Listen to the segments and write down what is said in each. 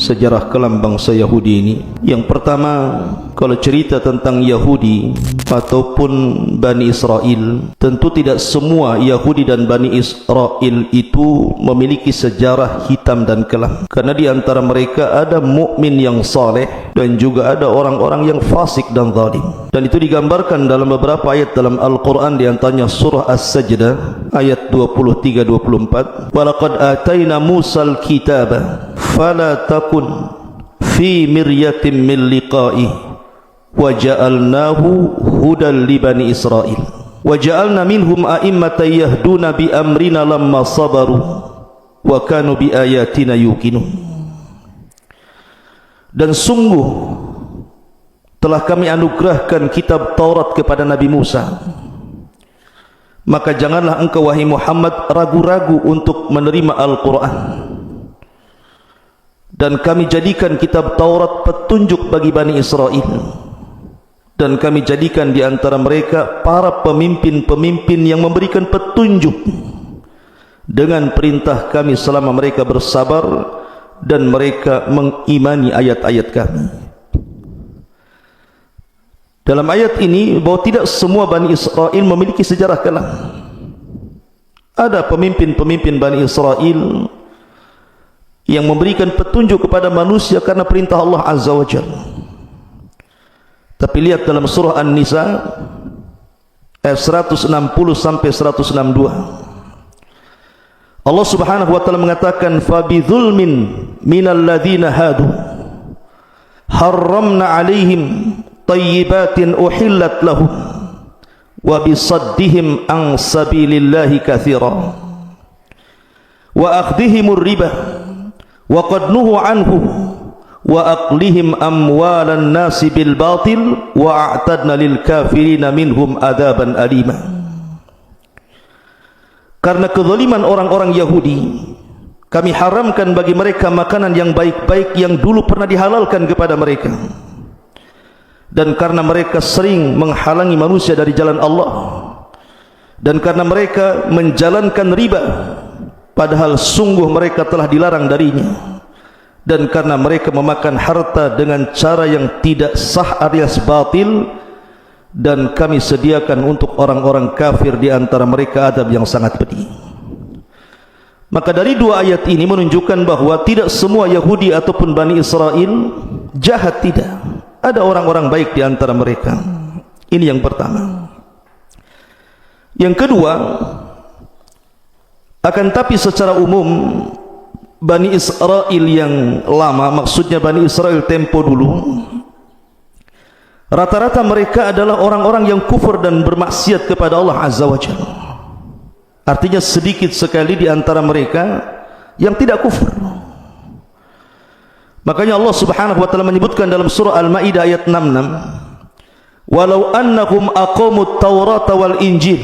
sejarah kelam bangsa Yahudi ini. Yang pertama, kalau cerita tentang Yahudi ataupun Bani Israel, tentu tidak semua Yahudi dan Bani Israel itu memiliki sejarah hitam dan kelam. Karena di antara mereka ada mukmin yang saleh dan juga ada orang-orang yang fasik dan zalim. Dan itu digambarkan dalam beberapa ayat dalam Al-Quran, di antaranya surah As-Sajdah ayat 23-24. Walaqad atayna Musal kitaba fala takun fi miryatin min liqa'i wa ja'alnahu hudan li bani Israil wa ja'alna minhum a'immatan yahduna bi amrina lamma sabaru wa kanu bi ayatina yuqinun. Dan sungguh telah kami anugerahkan kitab Taurat kepada Nabi Musa, maka janganlah engkau wahai Muhammad ragu-ragu untuk menerima Al-Quran. Dan kami jadikan kitab Taurat petunjuk bagi Bani Israel, dan kami jadikan di antara mereka para pemimpin-pemimpin yang memberikan petunjuk dengan perintah kami selama mereka bersabar dan mereka mengimani ayat-ayat kami. Dalam ayat ini bahwa tidak semua Bani Israel memiliki sejarah kelam. Ada pemimpin-pemimpin Bani Israel yang memberikan petunjuk kepada manusia karena perintah Allah Azza wa Jalla. Tapi lihat dalam surah An-Nisa ayat 160 sampai 162. Allah Subhanahu wa taala mengatakan, "Fa bidzulmin minal ladzina hadu harramna 'alaihim tayyibatin uhillat lahum wa bisaddihim an sabilillahi katsira wa akhdhihimur riba wa qad nuhu anhu wa aqlihim amwalan nasi bil batil wa a'tadna lil kafirina minhum adzaban alima." Karena kezaliman orang-orang Yahudi, kami haramkan bagi mereka makanan yang baik-baik yang dulu pernah dihalalkan kepada mereka. Dan karena mereka sering menghalangi manusia dari jalan Allah, dan karena mereka menjalankan riba padahal sungguh mereka telah dilarang darinya, dan karena mereka memakan harta dengan cara yang tidak sah alias batil, dan kami sediakan untuk orang-orang kafir di antara mereka adab yang sangat pedih. Maka dari dua ayat ini menunjukkan bahwa tidak semua Yahudi ataupun Bani Israel jahat, tidak. Ada orang-orang baik di antara mereka. Ini yang pertama. Yang kedua, akan tapi secara umum Bani Israel yang lama, maksudnya Bani Israel tempo dulu, rata-rata mereka adalah orang-orang yang kufur dan bermaksiat kepada Allah Azza wa Jalla. Artinya sedikit sekali di antara mereka yang tidak kufur. Makanya Allah Subhanahu wa taala menyebutkan dalam surah Al-Maidah ayat 66, "Walau annahum aqamut Taurata wal Injil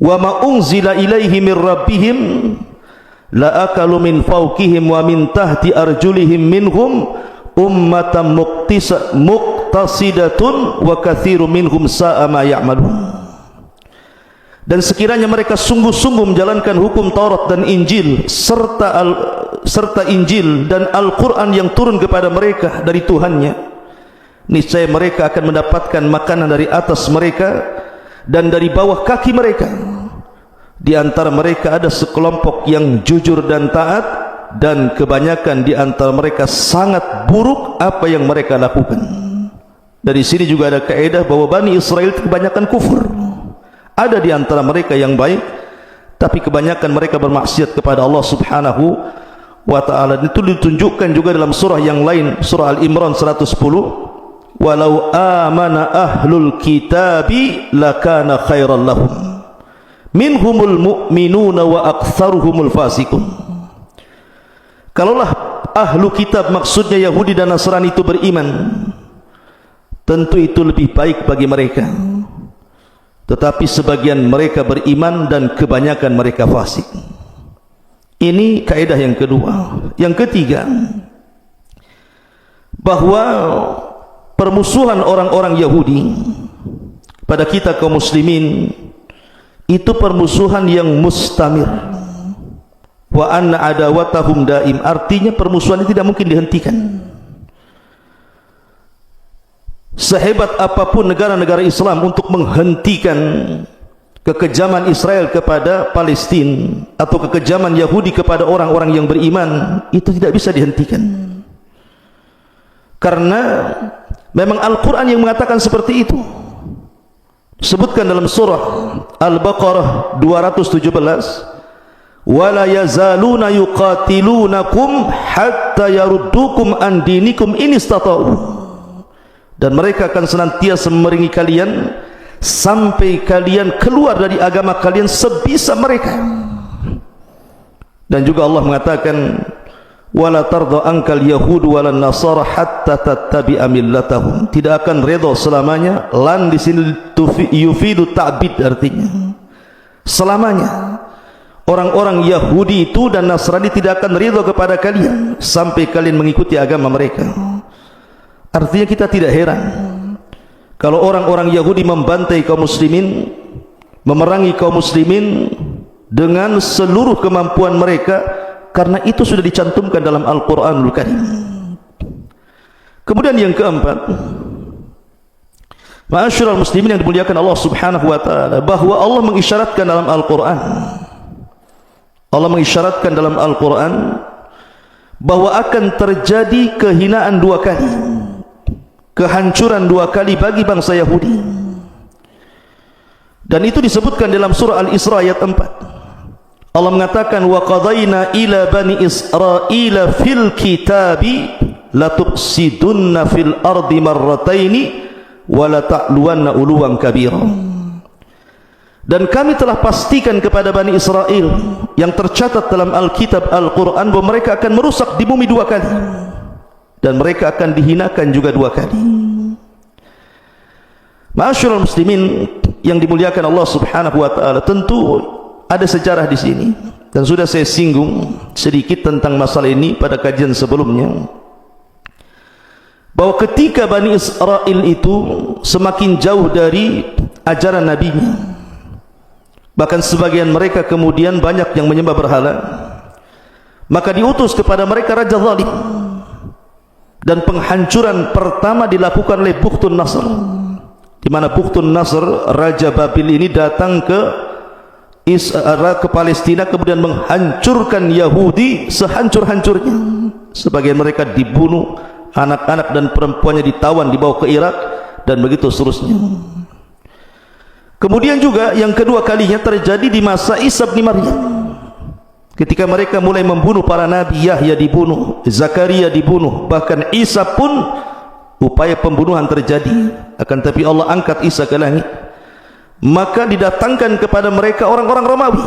wa ma unzila ilaihi min rabbihim la akalu min fawqihim wa min tahti arjulihim minhum ummatan muqtasidatun wa katsirun minhum sa'a ma ya'malun." Dan sekiranya mereka sungguh-sungguh menjalankan hukum Taurat dan Injil serta Injil dan Al-Quran yang turun kepada mereka dari Tuhannya, niscaya mereka akan mendapatkan makanan dari atas mereka dan dari bawah kaki mereka. Di antara mereka ada sekelompok yang jujur dan taat, dan kebanyakan di antara mereka sangat buruk apa yang mereka lakukan. Dari sini juga ada kaidah bahwa Bani Israel kebanyakan kufur. Ada di antara mereka yang baik, tapi kebanyakan mereka bermaksiat kepada Allah Subhanahu wa ta'ala. Itu ditunjukkan juga dalam surah yang lain, surah Al-Imran 110, "Walau amana ahlul kitabi lakana khairan lahum minhumul mu'minuna wa aktsaruhumul fasikun." Kalaulah ahlu kitab, maksudnya Yahudi dan Nasrani, itu beriman, tentu itu lebih baik bagi mereka. Tetapi sebagian mereka beriman dan kebanyakan mereka fasik. Ini kaidah yang kedua. Yang ketiga, bahwa permusuhan orang-orang Yahudi pada kita kaum muslimin itu permusuhan yang mustamir, wa anna adawatahum daim, artinya permusuhan ini tidak mungkin dihentikan. Sehebat apapun negara-negara Islam untuk menghentikan kekejaman Israel kepada Palestina atau kekejaman Yahudi kepada orang-orang yang beriman, itu tidak bisa dihentikan. Karena memang Al-Quran yang mengatakan seperti itu. Sebutkan dalam surah Al-Baqarah 217, wala yazaluna yuqatilunakum hatta yaruddukum an dinikum in istata'u, dan mereka akan senantiasa memerangi kalian sampai kalian keluar dari agama kalian sebisa mereka. Dan juga Allah mengatakan wala tarda ankal yahud wala nasara hatta tattabi'a millatahum, tidak akan redha selamanya. Lan di sini yufidu ta'bid, artinya selamanya orang-orang Yahudi itu dan Nasrani tidak akan ridha kepada kalian sampai kalian mengikuti agama mereka. Artinya kita tidak heran kalau orang-orang Yahudi membantai kaum muslimin, memerangi kaum muslimin dengan seluruh kemampuan mereka, karena itu sudah dicantumkan dalam Al-Quranul Karim. Kemudian yang keempat, ma'asyiral muslimin yang dimuliakan Allah Subhanahu wa taala, bahwa Allah mengisyaratkan dalam Al-Quran, Allah mengisyaratkan dalam Al-Quran bahwa akan terjadi kehinaan dua kali, kehancuran dua kali bagi bangsa Yahudi. Dan itu disebutkan dalam surah Al-Isra ayat 4. Allah mengatakan wa qadayna ila bani Israila fil kitabi latufsidunna fil ardi marrataini wa la ta'luwanna uluwan kabira. Dan kami telah pastikan kepada Bani Israel yang tercatat dalam Alkitab Al-Quran bahwa mereka akan merusak di bumi dua kali, dan mereka akan dihinakan juga dua kali. Ma'asyiral muslimin yang dimuliakan Allah Subhanahu wa taala, tentu ada sejarah di sini dan sudah saya singgung sedikit tentang masalah ini pada kajian sebelumnya, bahwa ketika Bani Israel itu semakin jauh dari ajaran nabinya, bahkan sebagian mereka kemudian banyak yang menyembah berhala, maka diutus kepada mereka raja zalim. Dan penghancuran pertama dilakukan oleh Bukhtun Nasr, di mana Bukhtun Nasr, raja Babil ini datang ke Palestina, kemudian menghancurkan Yahudi sehancur-hancurnya. Sebagian mereka dibunuh, anak-anak dan perempuannya ditawan, dibawa ke Irak, dan begitu seterusnya. Kemudian juga yang kedua kalinya terjadi di masa Isa bin Maryam, ketika mereka mulai membunuh para nabi. Yahya dibunuh, Zakaria dibunuh, bahkan Isa pun upaya pembunuhan terjadi. Akan tapi Allah angkat Isa ke langit, maka didatangkan kepada mereka orang-orang Romawi.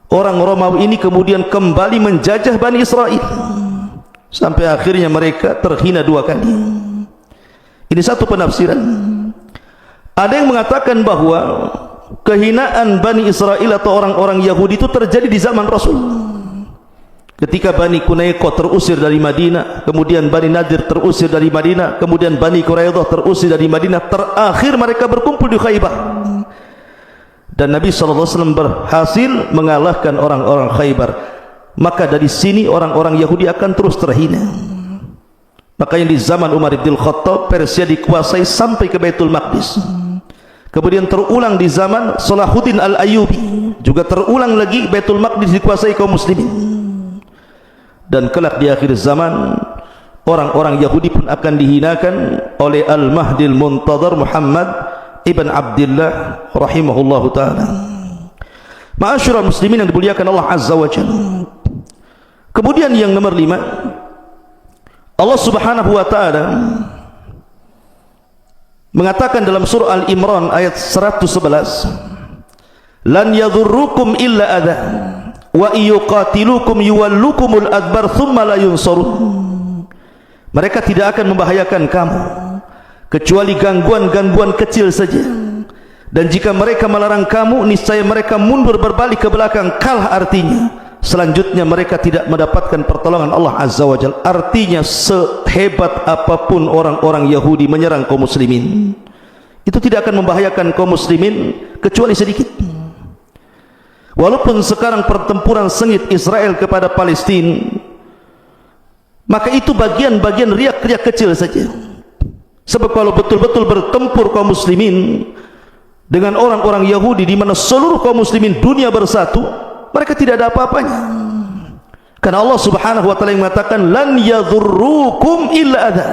Orang Romawi ini kemudian kembali menjajah Bani Israel sampai akhirnya mereka terhina dua kali. Ini satu penafsiran. Ada yang mengatakan bahwa kehinaan Bani Israel atau orang-orang Yahudi itu terjadi di zaman Rasul, ketika Bani Qunaiqah terusir dari Madinah, kemudian Bani Nadir terusir dari Madinah, kemudian Bani Quraidah terusir dari Madinah, terakhir mereka berkumpul di Khaybar, dan Nabi SAW berhasil mengalahkan orang-orang Khaybar. Maka dari sini orang-orang Yahudi akan terus terhina. Makanya di zaman Umar bin Khattab, Persia dikuasai sampai ke Baitul Maqdis. Kemudian terulang di zaman Salahuddin Al-Ayyubi, juga terulang lagi Baitul Maqdis dikuasai kaum muslimin. Dan kelak di akhir zaman orang-orang Yahudi pun akan dihinakan oleh Al-Mahdil Muntadhar Muhammad ibn Abdullah rahimahullahu ta'ala. Ma'asyiral muslimin yang dimuliakan Allah Azza wa Jalla. Kemudian yang nomor 5, Allah Subhanahu wa ta'ala mengatakan dalam surah Al-Imran ayat 111, lan yadhurrukum illa adha wa yuqatilukum yuwallukumul adbar thumma la yunsarun. Mereka tidak akan membahayakan kamu kecuali gangguan-gangguan kecil saja, dan jika mereka melarang kamu, niscaya mereka mundur berbalik ke belakang, kalah artinya selanjutnya mereka tidak mendapatkan pertolongan Allah Azza wa Jalla. Artinya sehebat apapun orang-orang Yahudi menyerang kaum muslimin, itu tidak akan membahayakan kaum muslimin kecuali sedikit. Walaupun sekarang pertempuran sengit Israel kepada Palestina, maka itu bagian-bagian riak-riak kecil saja. Sebab kalau betul-betul bertempur kaum muslimin dengan orang-orang Yahudi, di mana seluruh kaum muslimin dunia bersatu, mereka tidak ada apa-apanya. Karena Allah Subhanahu wa taala yang mengatakan lan yadhurrukum illa adha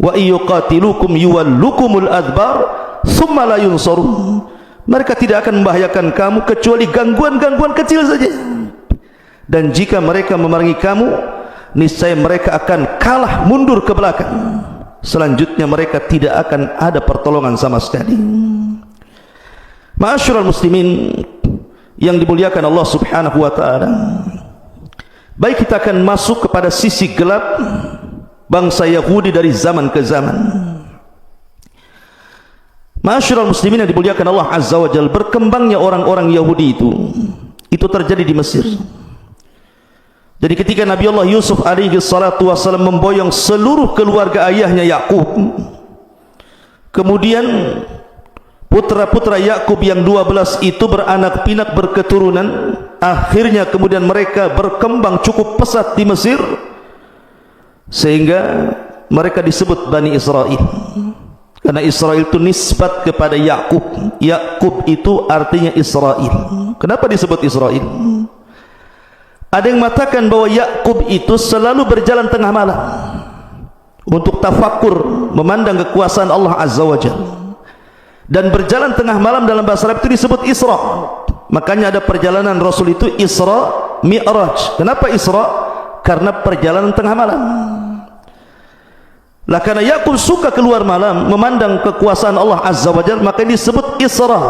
wa yuqatilukum yuwallukumul adbar thumma la yunsarun. Mereka tidak akan membahayakan kamu kecuali gangguan-gangguan kecil saja. Dan jika mereka memerangi kamu, niscaya mereka akan kalah mundur ke belakang. Selanjutnya mereka tidak akan ada pertolongan sama sekali. Ma'asyiral muslimin yang dimuliakan Allah Subhanahu wa taala, baik kita akan masuk kepada sisi gelap bangsa Yahudi dari zaman ke zaman. Ma'asyiral muslimin yang dimuliakan Allah Azza wa Jalla, berkembangnya orang-orang Yahudi itu terjadi di Mesir. Jadi ketika Nabi Allah Yusuf alaihi salatu wasallam memboyong seluruh keluarga ayahnya Yakub, kemudian putra-putra Yakub yang 12 itu beranak pinak berketurunan, akhirnya kemudian mereka berkembang cukup pesat di Mesir sehingga mereka disebut Bani Israel. Karena Israel itu nisbat kepada Yakub. Yakub itu artinya Israel. Kenapa disebut Israel? Ada yang mengatakan bahwa Yakub itu selalu berjalan tengah malam untuk tafakur, memandang kekuasaan Allah Azza wa Jalla. Dan berjalan tengah malam dalam bahasa Arab itu disebut Isra. Makanya ada perjalanan Rasul itu Isra Mi'raj. Kenapa Isra? Karena perjalanan tengah malam. Lah karena Yakub suka keluar malam memandang kekuasaan Allah Azza wa Jalla, maka disebut Isra,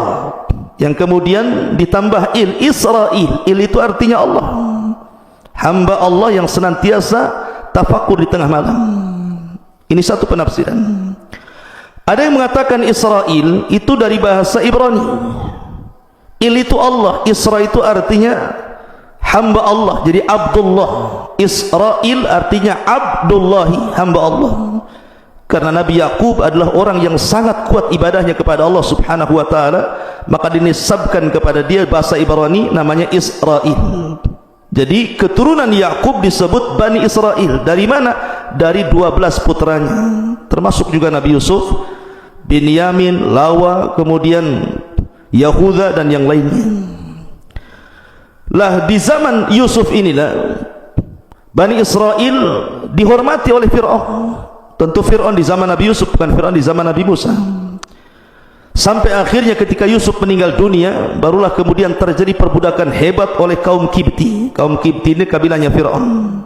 yang kemudian ditambah Israel. Il itu artinya Allah, hamba Allah yang senantiasa tafakur di tengah malam. Ini satu penafsiran. Ada yang mengatakan Israel itu dari bahasa Ibrani. Il itu Allah, Isra itu artinya hamba Allah, jadi Abdullah. Israel artinya Abdullahi, hamba Allah. Karena Nabi Yakub adalah orang yang sangat kuat ibadahnya kepada Allah Subhanahu wa taala, maka dinisabkan kepada dia bahasa Ibrani namanya Israel. Jadi keturunan Yakub disebut Bani Israel. Dari mana? Dari 12 putranya, termasuk juga Nabi Yusuf, Binyamin, Lawa, kemudian Yahuda dan yang lainnya. Lah di zaman Yusuf inilah Bani Israel dihormati oleh Fir'aun. Tentu Fir'aun di zaman Nabi Yusuf, bukan Fir'aun di zaman Nabi Musa. Sampai akhirnya ketika Yusuf meninggal dunia, barulah kemudian terjadi perbudakan hebat oleh kaum Kipti. Kaum Kipti ini kabilahnya Fir'aun,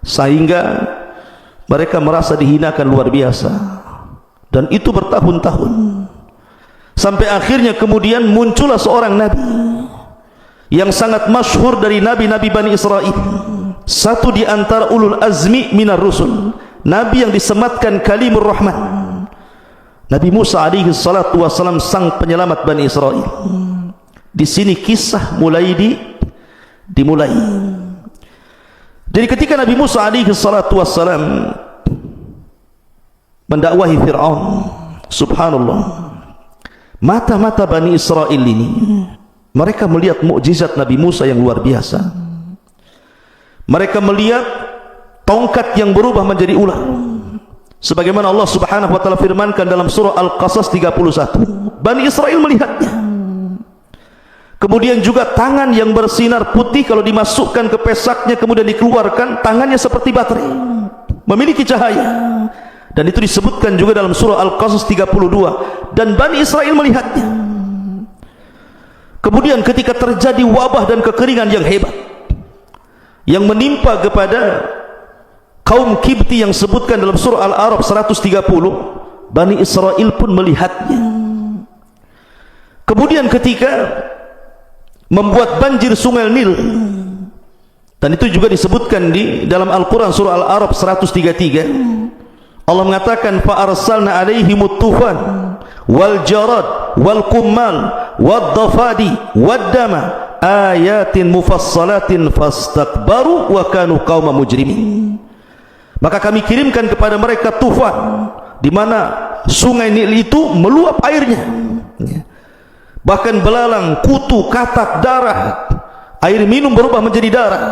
sehingga mereka merasa dihinakan luar biasa, dan itu bertahun-tahun. Sampai akhirnya kemudian muncullah seorang nabi yang sangat masyhur dari nabi-nabi Bani Israel, satu di antara ulul azmi minar rusul, nabi yang disematkan kalimur rahman, Nabi Musa alaihi salatu wasalam, sang penyelamat Bani Israel. Di sini kisah dimulai. Jadi ketika Nabi Musa alaihi salatu wasalam mendakwahi Fir'aun, subhanallah, mata-mata Bani Israel ini, mereka melihat mukjizat Nabi Musa yang luar biasa. Mereka melihat tongkat yang berubah menjadi ular, sebagaimana Allah Subhanahu wa taala firmankan dalam surah Al-Qasas 31. Bani Israel melihatnya. Kemudian juga tangan yang bersinar putih, kalau dimasukkan ke pesaknya kemudian dikeluarkan, tangannya seperti baterai, memiliki cahaya. Dan itu disebutkan juga dalam surah Al-Qasas 32. Dan Bani Israel melihatnya. Kemudian ketika terjadi wabah dan kekeringan yang hebat yang menimpa kepada kaum Kipti yang sebutkan dalam surah Al-A'raf 130, Bani Israel pun melihatnya. Kemudian ketika membuat banjir sungai Nil, dan itu juga disebutkan di dalam Al-Quran surah Al-A'raf 133, Allah mengatakan fa arsalna alaihimut tufan wal jarad wal kummal wad dafadi wad dama ayatin mufassalatin fastakbaru wa kanu qauma mujrimin. Maka kami kirimkan kepada mereka tufan, di mana sungai Nil itu meluap airnya, bahkan belalang, kutu, katak, darah, air minum berubah menjadi darah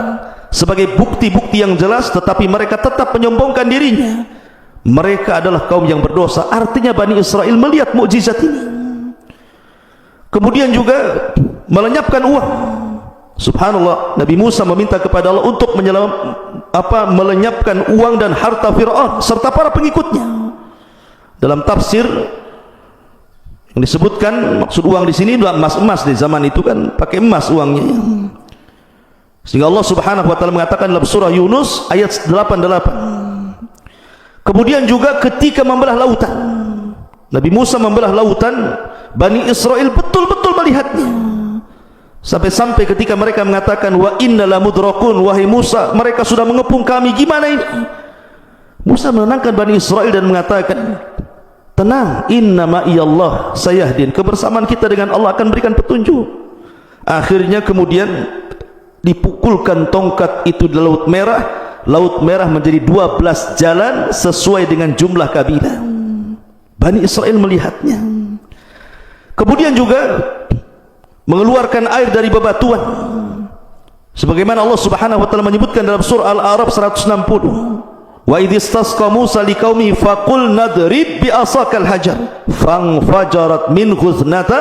sebagai bukti-bukti yang jelas, tetapi mereka tetap menyombongkan dirinya. Mereka adalah kaum yang berdosa. Artinya Bani Israel melihat mukjizat ini, kemudian juga melenyapkan uang. Subhanallah, Nabi Musa meminta kepada Allah untuk melenyapkan uang dan harta Fir'aun serta para pengikutnya. Dalam tafsir yang disebutkan, maksud uang di sini adalah emas di zaman itu kan pakai emas uangnya. Sehingga Allah Subhanahu wa taala mengatakan dalam surah Yunus ayat 88. Kemudian juga ketika membelah lautan, Nabi Musa membelah lautan, Bani Israel betul-betul melihatnya. Sampai-sampai ketika mereka mengatakan, wa inna lamudrakun, wahai Musa, mereka sudah mengepung kami, gimana ini? Musa menenangkan Bani Israel dan mengatakan, tenang, inna ma'iyallah sayahdin, kebersamaan kita dengan Allah akan berikan petunjuk. Akhirnya kemudian dipukulkan tongkat itu di Laut Merah. Laut Merah menjadi 12 jalan sesuai dengan jumlah kabilah. Bani Israel melihatnya. Kemudian juga mengeluarkan air dari bebatuan, sebagaimana Allah Subhanahu wa taala menyebutkan dalam surah Al-A'raf 160. Wa idh istasqa Musa liqaumihi faqul nadrib bi asakal hajar fanfajarat minhu ithnata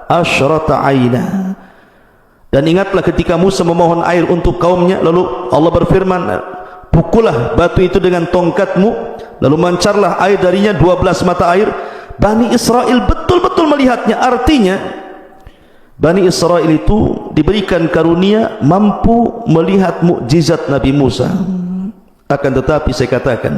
asyrata aina. Dan ingatlah ketika Musa memohon air untuk kaumnya, lalu Allah berfirman, pukullah batu itu dengan tongkatmu, lalu mancarlah air darinya 12 mata air. Bani Israel betul-betul melihatnya. Artinya Bani Israel itu diberikan karunia mampu melihat mukjizat Nabi Musa. Akan tetapi saya katakan,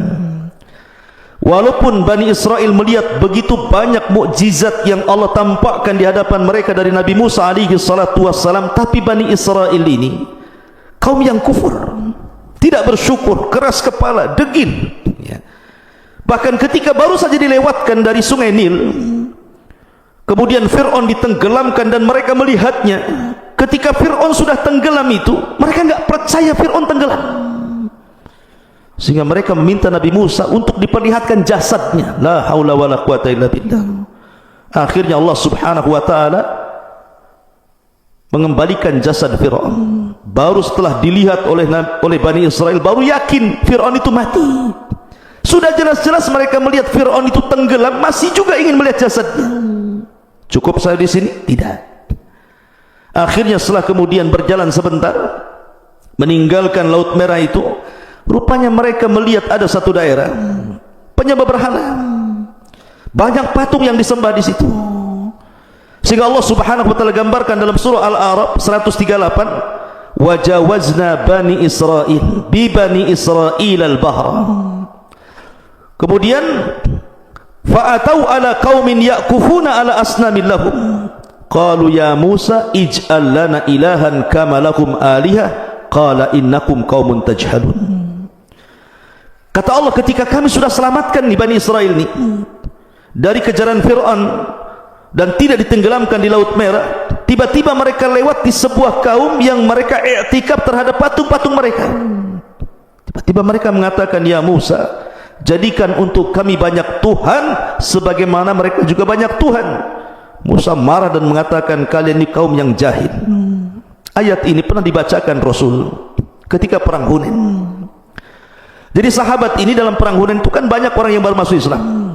walaupun Bani Israel melihat begitu banyak mukjizat yang Allah tampakkan di hadapan mereka dari Nabi Musa alaihi salatu wassalam, tapi Bani Israel ini kaum yang kufur, tidak bersyukur, keras kepala, degil. Bahkan ketika baru saja dilewatkan dari sungai Nil, kemudian Fir'aun ditenggelamkan dan mereka melihatnya. Ketika Fir'aun sudah tenggelam itu, mereka enggak percaya Fir'aun tenggelam, sehingga mereka meminta Nabi Musa untuk diperlihatkan jasadnya. La haula wala quwata illa billah. Akhirnya Allah Subhanahu wa taala mengembalikan jasad Fir'aun. Baru setelah dilihat oleh Bani Israel, baru yakin Fir'aun itu mati. Sudah jelas-jelas mereka melihat Fir'aun itu tenggelam, masih juga ingin melihat jasadnya. Cukup saya di sini? Tidak. Akhirnya setelah kemudian berjalan sebentar, meninggalkan Laut Merah itu, rupanya mereka melihat ada satu daerah penyembah berhala, banyak patung yang disembah di situ. Sehingga Allah Subhanahu wa taala gambarkan dalam surah Al-A'raf 138, wajawazna bani Israil bi bani Israil al-bahra. Kemudian fa'atau ala qaumin ya'kufuna ala asnamin lahum qalu ya Musa ij'al lana ilahan kama lakum alihah qala innakum qaumun tajhalun. Kata Allah, ketika kami sudah selamatkan di Bani Israel ini dari kejaran Fir'aun dan tidak ditenggelamkan di Laut Merah, tiba-tiba mereka lewat di sebuah kaum yang mereka i'tikaf terhadap patung-patung mereka. Tiba-tiba mereka mengatakan, ya Musa, jadikan untuk kami banyak Tuhan sebagaimana mereka juga banyak Tuhan. Musa marah dan mengatakan, kalian ini kaum yang jahil. Ayat ini pernah dibacakan Rasul ketika perang Hunain. Jadi sahabat ini dalam perang Hunain itu kan banyak orang yang baru masuk Islam.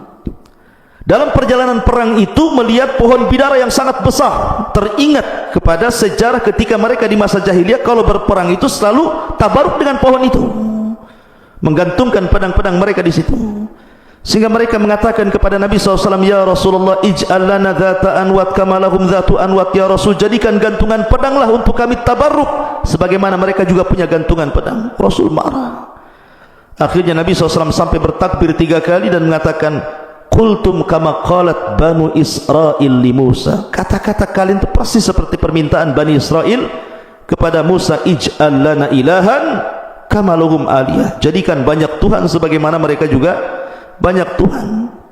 Dalam perjalanan perang itu melihat pohon bidara yang sangat besar. Teringat kepada sejarah ketika mereka di masa jahiliyah, kalau berperang itu selalu tabaruk dengan pohon itu, menggantungkan pedang-pedang mereka di situ. Sehingga mereka mengatakan kepada Nabi SAW, ya Rasulullah, ij'al lana dhata anwat kama lahum dhatu anwat. Ya Rasul, jadikan gantungan pedanglah untuk kami tabarruk sebagaimana mereka juga punya gantungan pedang. Rasul marah. Akhirnya Nabi SAW sampai bertakbir 3 kali dan mengatakan, qultum kama qalat banu Israil li Musa. Kata-kata kalian itu pasti seperti permintaan Bani Israel kepada Musa, ij'al lana ilahan kama lahum aliyah. Jadikan banyak Tuhan sebagaimana mereka juga banyak Tuhan.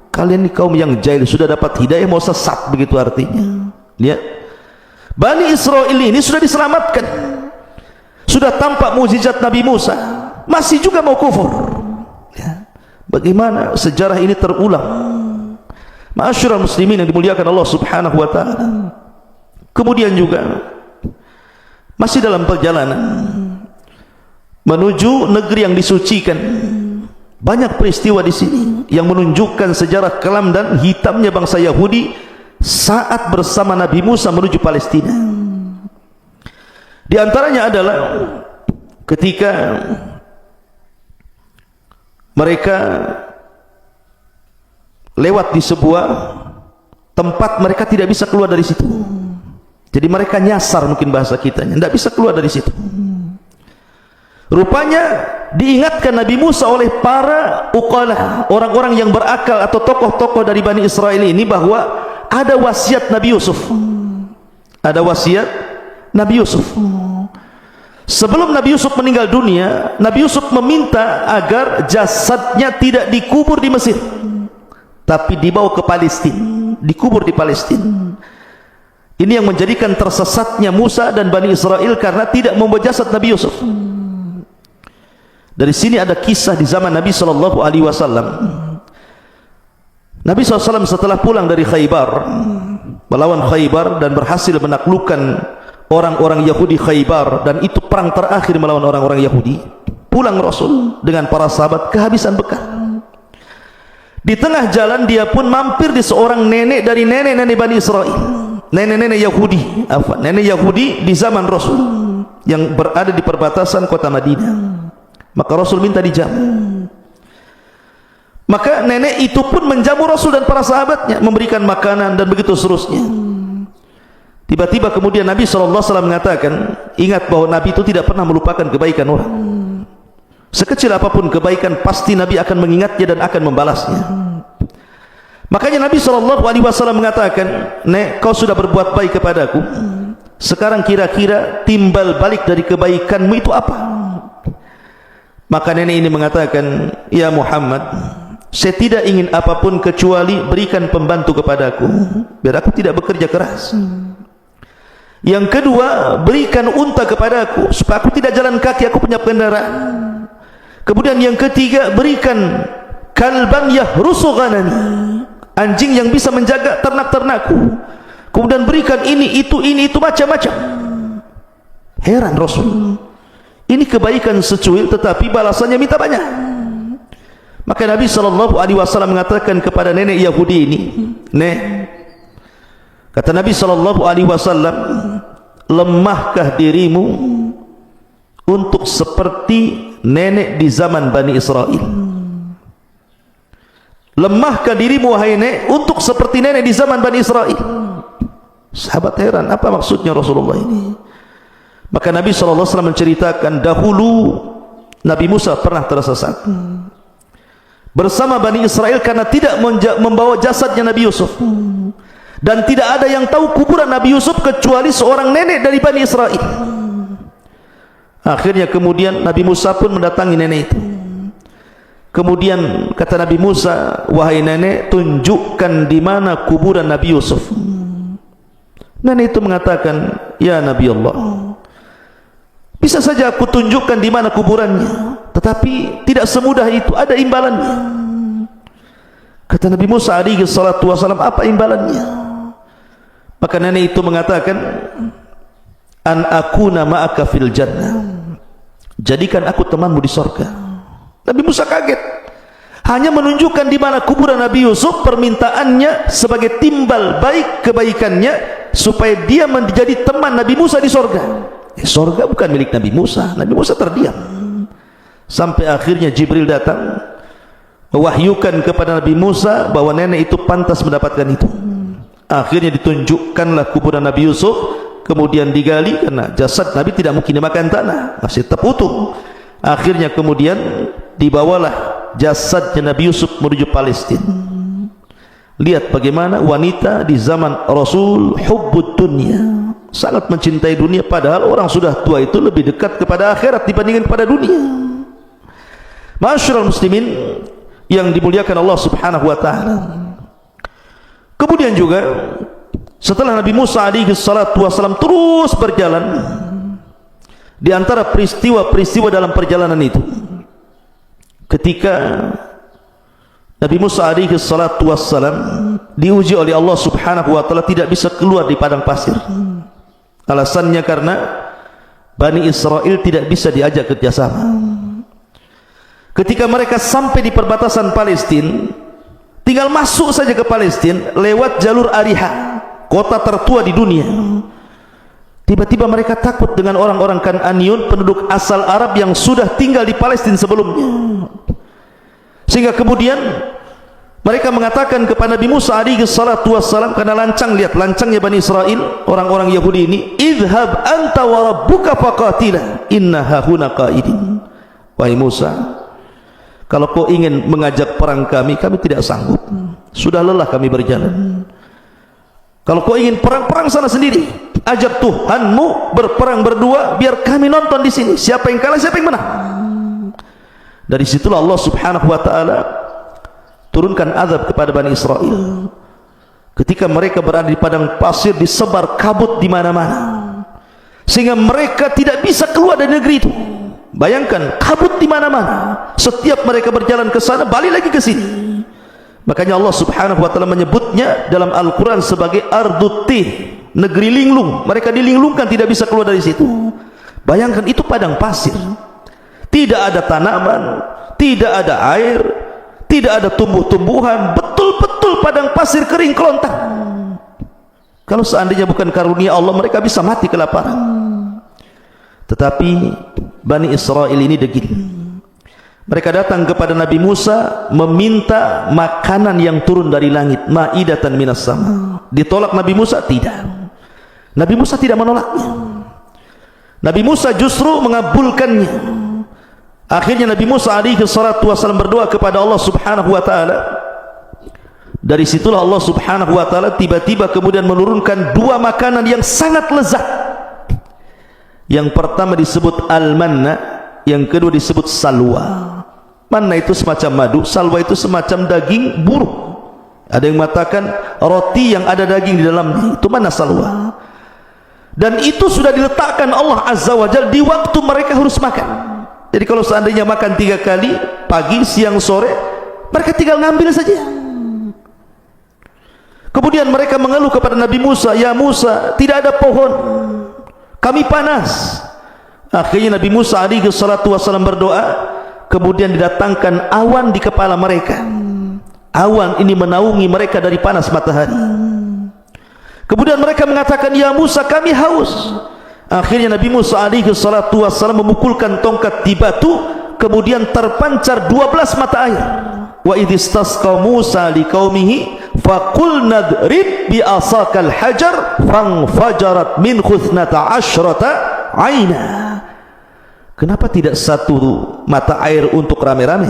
Kalian ini kaum yang jahil, sudah dapat hidayah mau sesat, begitu artinya. Lihat, Bani Israel ini sudah diselamatkan, sudah tampak mukjizat Nabi Musa, masih juga mau kufur. Ya. Bagaimana sejarah ini terulang? Ma'asyiral muslimin yang dimuliakan Allah Subhanahu wa taala. Kemudian juga masih dalam perjalanan menuju negeri yang disucikan, banyak peristiwa di sini yang menunjukkan sejarah kelam dan hitamnya bangsa Yahudi saat bersama Nabi Musa menuju Palestina. Di antaranya adalah ketika mereka lewat di sebuah tempat, mereka tidak bisa keluar dari situ. Jadi mereka nyasar, mungkin bahasa kitanya, tidak bisa keluar dari situ. Rupanya diingatkan Nabi Musa oleh para uqalah, orang-orang yang berakal atau tokoh-tokoh dari Bani Israel ini, bahwa ada wasiat Nabi Yusuf. Ada wasiat Nabi Yusuf. Sebelum Nabi Yusuf meninggal dunia, Nabi Yusuf meminta agar jasadnya tidak dikubur di Mesir, tapi dibawa ke Palestina, dikubur di Palestina. Ini yang menjadikan tersesatnya Musa dan Bani Israel karena tidak membawa jasad Nabi Yusuf. Dari sini ada kisah di zaman Nabi SAW. Nabi SAW setelah pulang dari Khaybar, melawan Khaybar dan berhasil menaklukkan orang-orang Yahudi Khaybar, dan itu perang terakhir melawan orang-orang Yahudi. Pulang Rasul dengan para sahabat kehabisan bekal. Di tengah jalan dia pun mampir di seorang nenek dari nenek-nenek Bani Israel, nenek-nenek Yahudi, nenek Yahudi di zaman Rasul yang berada di perbatasan kota Madinah. Maka Rasul minta dijamu. Maka nenek itu pun menjamu Rasul dan para sahabatnya, memberikan makanan dan begitu seterusnya. Tiba-tiba kemudian Nabi SAW mengatakan, ingat bahwa Nabi itu tidak pernah melupakan kebaikan orang. Sekecil apapun kebaikan, pasti Nabi akan mengingatnya dan akan membalasnya. Makanya Nabi SAW mengatakan, Nek, kau sudah berbuat baik kepadaku, sekarang kira-kira timbal balik dari kebaikanmu itu apa? Maka nenek ini mengatakan, ya Muhammad, saya tidak ingin apapun kecuali berikan pembantu kepadaku, biar aku tidak bekerja keras. Yang kedua, berikan unta kepadaku supaya aku tidak jalan kaki, aku punya kendaraan. Kemudian yang ketiga, berikan kalban yahrusu ghanami, anjing yang bisa menjaga ternak-ternakku. Kemudian berikan ini itu macam-macam. Heran Rasul, ini kebaikan secuil tetapi balasannya minta banyak. Maka Nabi SAW mengatakan kepada nenek Yahudi ini, Nek, kata Nabi SAW, lemahkah dirimu untuk seperti nenek di zaman Bani Israel? Lemahkah dirimu wahai nenek untuk seperti nenek di zaman Bani Israel? Sahabat heran, apa maksudnya Rasulullah ini? Maka Nabi SAW menceritakan, dahulu Nabi Musa pernah tersesat bersama Bani Israel karena tidak membawa jasadnya Nabi Yusuf, dan tidak ada yang tahu kuburan Nabi Yusuf kecuali seorang nenek dari Bani Israel. Akhirnya kemudian Nabi Musa pun mendatangi nenek itu. Kemudian kata Nabi Musa, wahai nenek, tunjukkan di mana kuburan Nabi Yusuf. Nenek itu mengatakan, ya Nabi Allah, bisa saja aku tunjukkan di mana kuburannya, tetapi tidak semudah itu, ada imbalannya. Kata Nabi Musa alaihi salatu wasallam, apa imbalannya? Maka nenek itu mengatakan, an akuna ma'aka fil jannah, jadikan aku temanmu di surga. Nabi Musa kaget, hanya menunjukkan di mana kuburan Nabi Yusuf, permintaannya sebagai timbal baik kebaikannya supaya dia menjadi teman Nabi Musa di surga. Surga bukan milik Nabi Musa. Nabi Musa terdiam sampai akhirnya Jibril datang mewahyukan kepada Nabi Musa bahwa nenek itu pantas mendapatkan itu. Akhirnya ditunjukkanlah kuburan Nabi Yusuf, kemudian digali karena jasad Nabi tidak mungkin dimakan tanah, masih terputus. Akhirnya kemudian dibawalah jasadnya Nabi Yusuf menuju Palestina. Lihat bagaimana wanita di zaman Rasul hubbud dunya, sangat mencintai dunia, padahal orang sudah tua itu lebih dekat kepada akhirat dibandingkan pada dunia. Ma'asyiral muslimin yang dimuliakan Allah Subhanahu wa taala. Kemudian juga setelah Nabi Musa alaihi salatu wasallam terus berjalan, di antara peristiwa-peristiwa dalam perjalanan itu, ketika Nabi Musa alaihi salatu wassalam diuji oleh Allah Subhanahu wa taala, tidak bisa keluar di padang pasir. Alasannya karena Bani Israel tidak bisa diajak kerjasama. Ketika mereka sampai di perbatasan Palestina, tinggal masuk saja ke Palestina lewat jalur Ariha, kota tertua di dunia. Tiba-tiba mereka takut dengan orang-orang Kan'aniun, penduduk asal Arab yang sudah tinggal di Palestina sebelumnya. Sehingga kemudian mereka mengatakan kepada Nabi Musa alaihi salatu wassalam, karena lancang, lihat lancangnya Bani Israel, orang-orang Yahudi ini, idhab anta wa rabbuka faqatila inna hahuna qaidin. Wahai Musa, kalau kau ingin mengajak perang kami tidak sanggup, sudah lelah kami berjalan. Kalau kau ingin perang sana sendiri, ajak Tuhanmu berperang berdua, biar kami nonton di sini siapa yang kalah siapa yang menang. Dari situlah Allah subhanahu wa ta'ala turunkan azab kepada Bani Israel. Ketika mereka berada di padang pasir, disebar kabut di mana-mana, sehingga mereka tidak bisa keluar dari negeri itu. Bayangkan, kabut di mana-mana. Setiap mereka berjalan ke sana, balik lagi ke sini. Makanya Allah subhanahu wa ta'ala menyebutnya dalam Al-Quran sebagai Ardutih, negeri linglung. Mereka dilinglungkan, tidak bisa keluar dari situ. Bayangkan, itu padang pasir, tidak ada tanaman, tidak ada air, tidak ada tumbuh-tumbuhan, betul-betul padang pasir kering kelontang. Kalau seandainya bukan karunia Allah, mereka bisa mati kelaparan. Tetapi Bani Israel ini degil. Mereka datang kepada Nabi Musa meminta makanan yang turun dari langit, ma'idatan minas sama. Ditolak Nabi Musa? Tidak. Nabi Musa tidak menolaknya. Nabi Musa justru mengabulkannya. Akhirnya Nabi Musa alaihi salatu wasallam berdoa kepada Allah subhanahu wa ta'ala. Dari situlah Allah subhanahu wa ta'ala tiba-tiba kemudian menurunkan dua makanan yang sangat lezat. Yang pertama disebut al-manna, yang kedua disebut salwa. Manna itu semacam madu, salwa itu semacam daging burung. Ada yang mengatakan roti yang ada daging di dalamnya, itu manna salwa. Dan itu sudah diletakkan Allah azza wa jalla di waktu mereka harus makan. Jadi kalau seandainya makan 3 kali, pagi, siang, sore, mereka tinggal ngambil saja. Kemudian mereka mengeluh kepada Nabi Musa, ya Musa, tidak ada pohon, kami panas. Akhirnya Nabi Musa alaihi salatu wasallam berdoa, kemudian didatangkan awan di kepala mereka. Awan ini menaungi mereka dari panas matahari. Kemudian mereka mengatakan, ya Musa, kami haus. Akhirnya Nabi Musa alaihi salatu wassalam memukulkan tongkat di batu, kemudian terpancar 12 mata air. Wa idistasqa Musa liqaumihi faqul nadrib bi asakal hajar fanfajarat min khuthnata asyrata aina. Kenapa tidak satu mata air untuk rame-rame?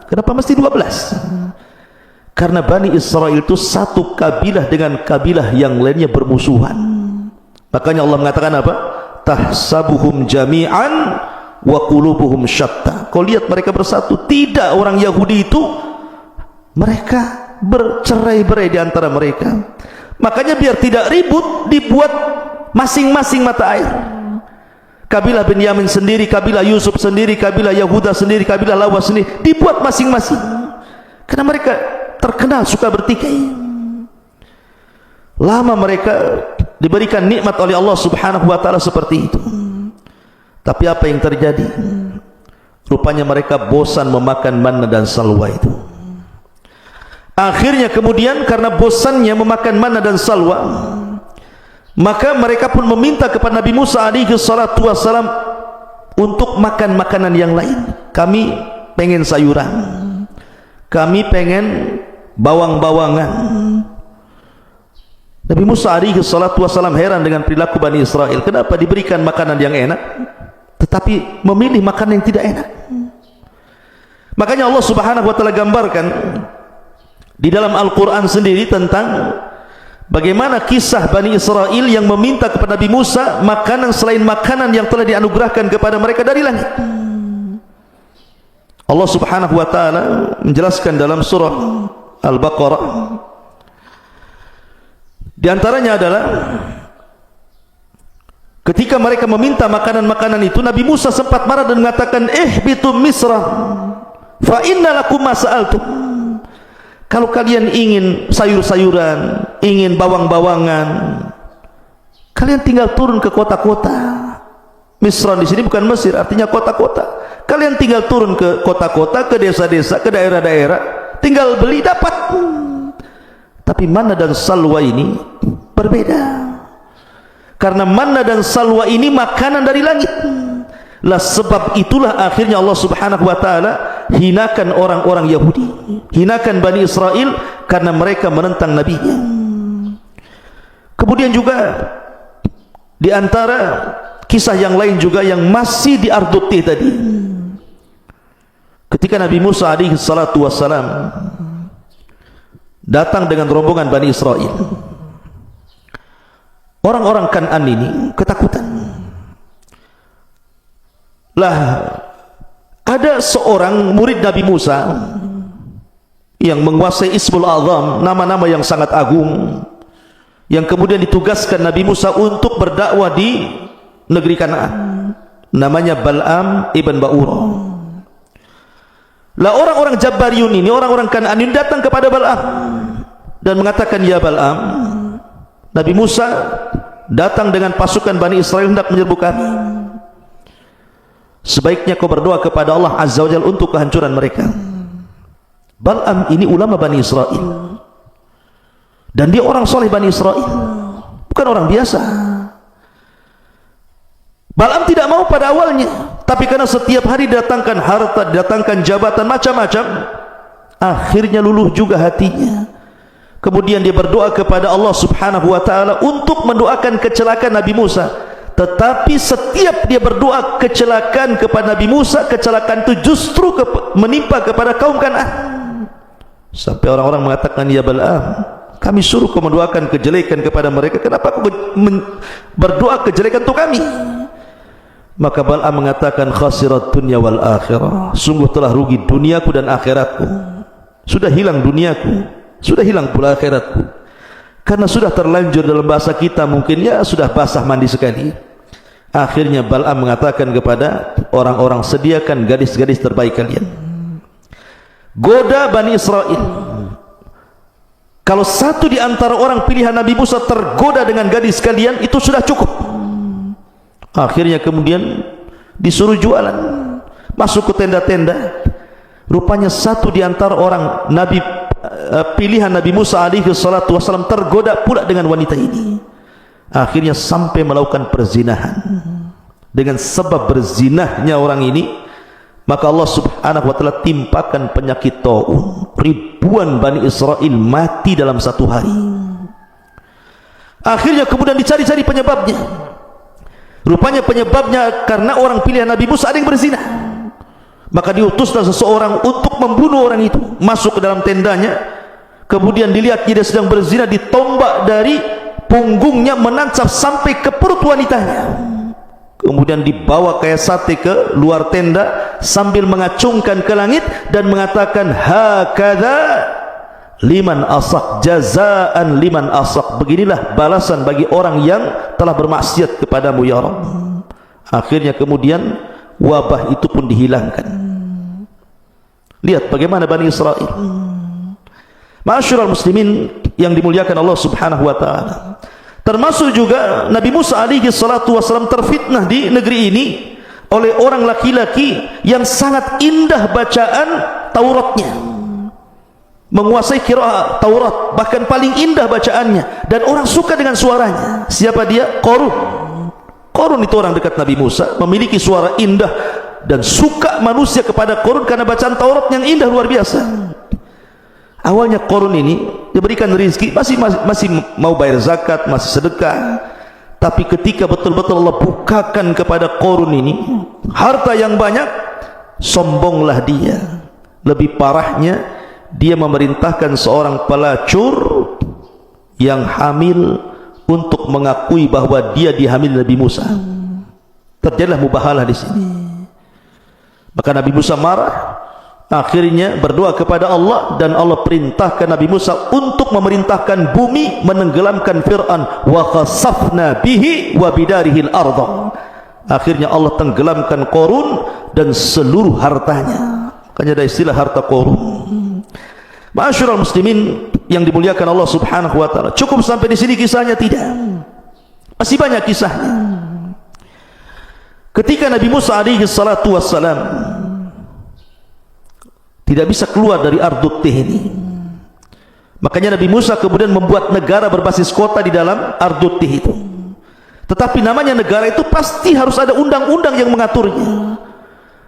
Kenapa mesti 12? Karena Bani Israel itu satu kabilah dengan kabilah yang lainnya bermusuhan. Makanya Allah mengatakan apa? Tahsabuhum jami'an wa qulubuhum syatta. Kau lihat mereka bersatu. Tidak, orang Yahudi itu mereka bercerai-berai di antara mereka. Makanya biar tidak ribut, dibuat masing-masing mata air. Kabilah Benyamin sendiri, kabilah Yusuf sendiri, kabilah Yahuda sendiri, kabilah Lawas sendiri, dibuat masing-masing. Karena mereka terkenal suka bertikai. Lama mereka diberikan nikmat oleh Allah subhanahu wa ta'ala seperti itu. Tapi apa yang terjadi? Rupanya mereka bosan memakan manna dan salwa itu. Akhirnya kemudian karena bosannya memakan manna dan salwa, maka mereka pun meminta kepada Nabi Musa alaihi salatu wassalam untuk makan makanan yang lain. Kami pengen sayuran, kami pengen bawang-bawangan. Nabi Musa alaihi salatu wassalam heran dengan perilaku Bani Israel. Kenapa diberikan makanan yang enak tetapi memilih makanan yang tidak enak? Makanya Allah subhanahu wa ta'ala gambarkan di dalam Al-Quran sendiri tentang bagaimana kisah Bani Israel yang meminta kepada Nabi Musa makanan selain makanan yang telah dianugerahkan kepada mereka dari langit. Allah subhanahu wa ta'ala menjelaskan dalam surah Al-Baqarah, di antaranya adalah ketika mereka meminta makanan-makanan itu, Nabi Musa sempat marah dan mengatakan, ihbitu Misra fa inna lakum ma sa'altum. Kalau kalian ingin sayur-sayuran, ingin bawang-bawangan, kalian tinggal turun ke kota-kota. Misran di sini bukan Mesir, artinya kota-kota. Kalian tinggal turun ke kota-kota, ke desa-desa, ke daerah-daerah, tinggal beli dapat. Tapi manna dan salwa ini berbeda. Karena manna dan salwa ini makanan dari langit. Lah sebab itulah akhirnya Allah Subhanahu wa taala hinakan orang-orang Yahudi, hinakan Bani Israel karena mereka menentang nabinya. Kemudian juga di antara kisah yang lain juga yang masih di Arduti tadi, ketika Nabi Musa alaihi salatu wassalam datang dengan rombongan Bani Israel, orang-orang Kan'an ini ketakutan. Lah ada seorang murid Nabi Musa yang menguasai Ismul Azam, nama-nama yang sangat agung, yang kemudian ditugaskan Nabi Musa untuk berdakwah di negeri Kanaan, namanya Bal'am ibn Ba'ura. Lah orang-orang Jabbariyun ini, orang-orang Kanaan ini datang kepada Bal'am dan mengatakan, ya Bal'am, Nabi Musa datang dengan pasukan Bani Israel hendak menyerbu kami. Sebaiknya kau berdoa kepada Allah Azza wa Jalla untuk kehancuran mereka. Bal'am ini ulama Bani Israel, dan dia orang soleh Bani Israel, bukan orang biasa. Bal'am tidak mau pada awalnya, tapi karena setiap hari datangkan harta, datangkan jabatan macam-macam, akhirnya luluh juga hatinya. Kemudian dia berdoa kepada Allah Subhanahu wa taala untuk mendoakan kecelakaan Nabi Musa. Tetapi setiap dia berdoa kecelakaan kepada Nabi Musa, kecelakaan itu justru menimpa kepada kaum Kan'an. Sampai orang-orang mengatakan, ya Bal'am, kami suruh kau mendoakan kejelekan kepada mereka, kenapa kau berdoa kejelekan untuk kami? Maka Bal'am mengatakan, khasirat dunya wal akhirah, sungguh telah rugi duniaku dan akhiratku. Sudah hilang duniaku, sudah hilang pula akhiratku. Karena sudah terlanjur, dalam bahasa kita mungkin ya sudah basah mandi sekali. Akhirnya Bal'am mengatakan kepada orang-orang, sediakan gadis-gadis terbaik kalian, goda Bani Israel. Kalau satu di antara orang pilihan Nabi Musa tergoda dengan gadis kalian, itu sudah cukup. Akhirnya kemudian disuruh jualan, masuk ke tenda-tenda. Rupanya satu di antara orang Nabi pilihan Nabi Musa alaihi salatu wassalam tergoda pula dengan wanita ini. Akhirnya sampai melakukan perzinahan. Dengan sebab berzinahnya orang ini, maka Allah Subhanahu wa taala timpakan penyakit taun. Ribuan Bani Israel mati dalam satu hari. Akhirnya kemudian dicari-cari penyebabnya. Rupanya penyebabnya karena orang pilihan Nabi Musa ada yang berzina. Maka diutuslah seseorang untuk membunuh orang itu, masuk ke dalam tendanya, kemudian dilihat dia sedang berzina, ditombak dari punggungnya menancap sampai ke perut wanitanya, kemudian dibawa kayak sate ke luar tenda sambil mengacungkan ke langit dan mengatakan, hakadha liman asak, jazaan liman asak, beginilah balasan bagi orang yang telah bermaksiat kepadamu ya Rabb. Akhirnya kemudian wabah itu pun dihilangkan. Lihat bagaimana Bani Israel. Ma'asyiral muslimin yang dimuliakan Allah Subhanahu wa taala. Termasuk juga Nabi Musa alaihi salatu wasallam terfitnah di negeri ini oleh orang laki-laki yang sangat indah bacaan Tauratnya, menguasai qiraat Taurat, bahkan paling indah bacaannya, dan orang suka dengan suaranya. Siapa dia? Qarun. Qarun itu orang dekat Nabi Musa, memiliki suara indah, dan suka manusia kepada Qarun karena bacaan Taurat yang indah luar biasa. Awalnya Qarun ini diberikan rezeki, masih mau bayar zakat, masih sedekah. Tapi ketika betul-betul Allah bukakan kepada Qarun ini harta yang banyak, sombonglah dia. Lebih parahnya, dia memerintahkan seorang pelacur yang hamil untuk mengakui bahwa dia dihamil Nabi Musa. Terjadilah mubahalah di sini. Maka Nabi Musa marah, akhirnya berdoa kepada Allah, dan Allah perintahkan Nabi Musa untuk memerintahkan bumi menenggelamkan Fir'aun. Wa khasafna bihi wa bidarihil arda. Akhirnya Allah tenggelamkan Qarun dan seluruh hartanya. Makanya ada istilah harta Qarun. Ma'asyiral muslimin yang dimuliakan Allah Subhanahu wa taala. Cukup sampai di sini kisahnya? Tidak. Masih banyak kisahnya. Ketika Nabi Musa alaihi salatu wassalam tidak bisa keluar dari Ardut Tih ini, makanya Nabi Musa kemudian membuat negara berbasis kota di dalam Ardut Tih itu. Tetapi namanya negara itu pasti harus ada undang-undang yang mengaturnya.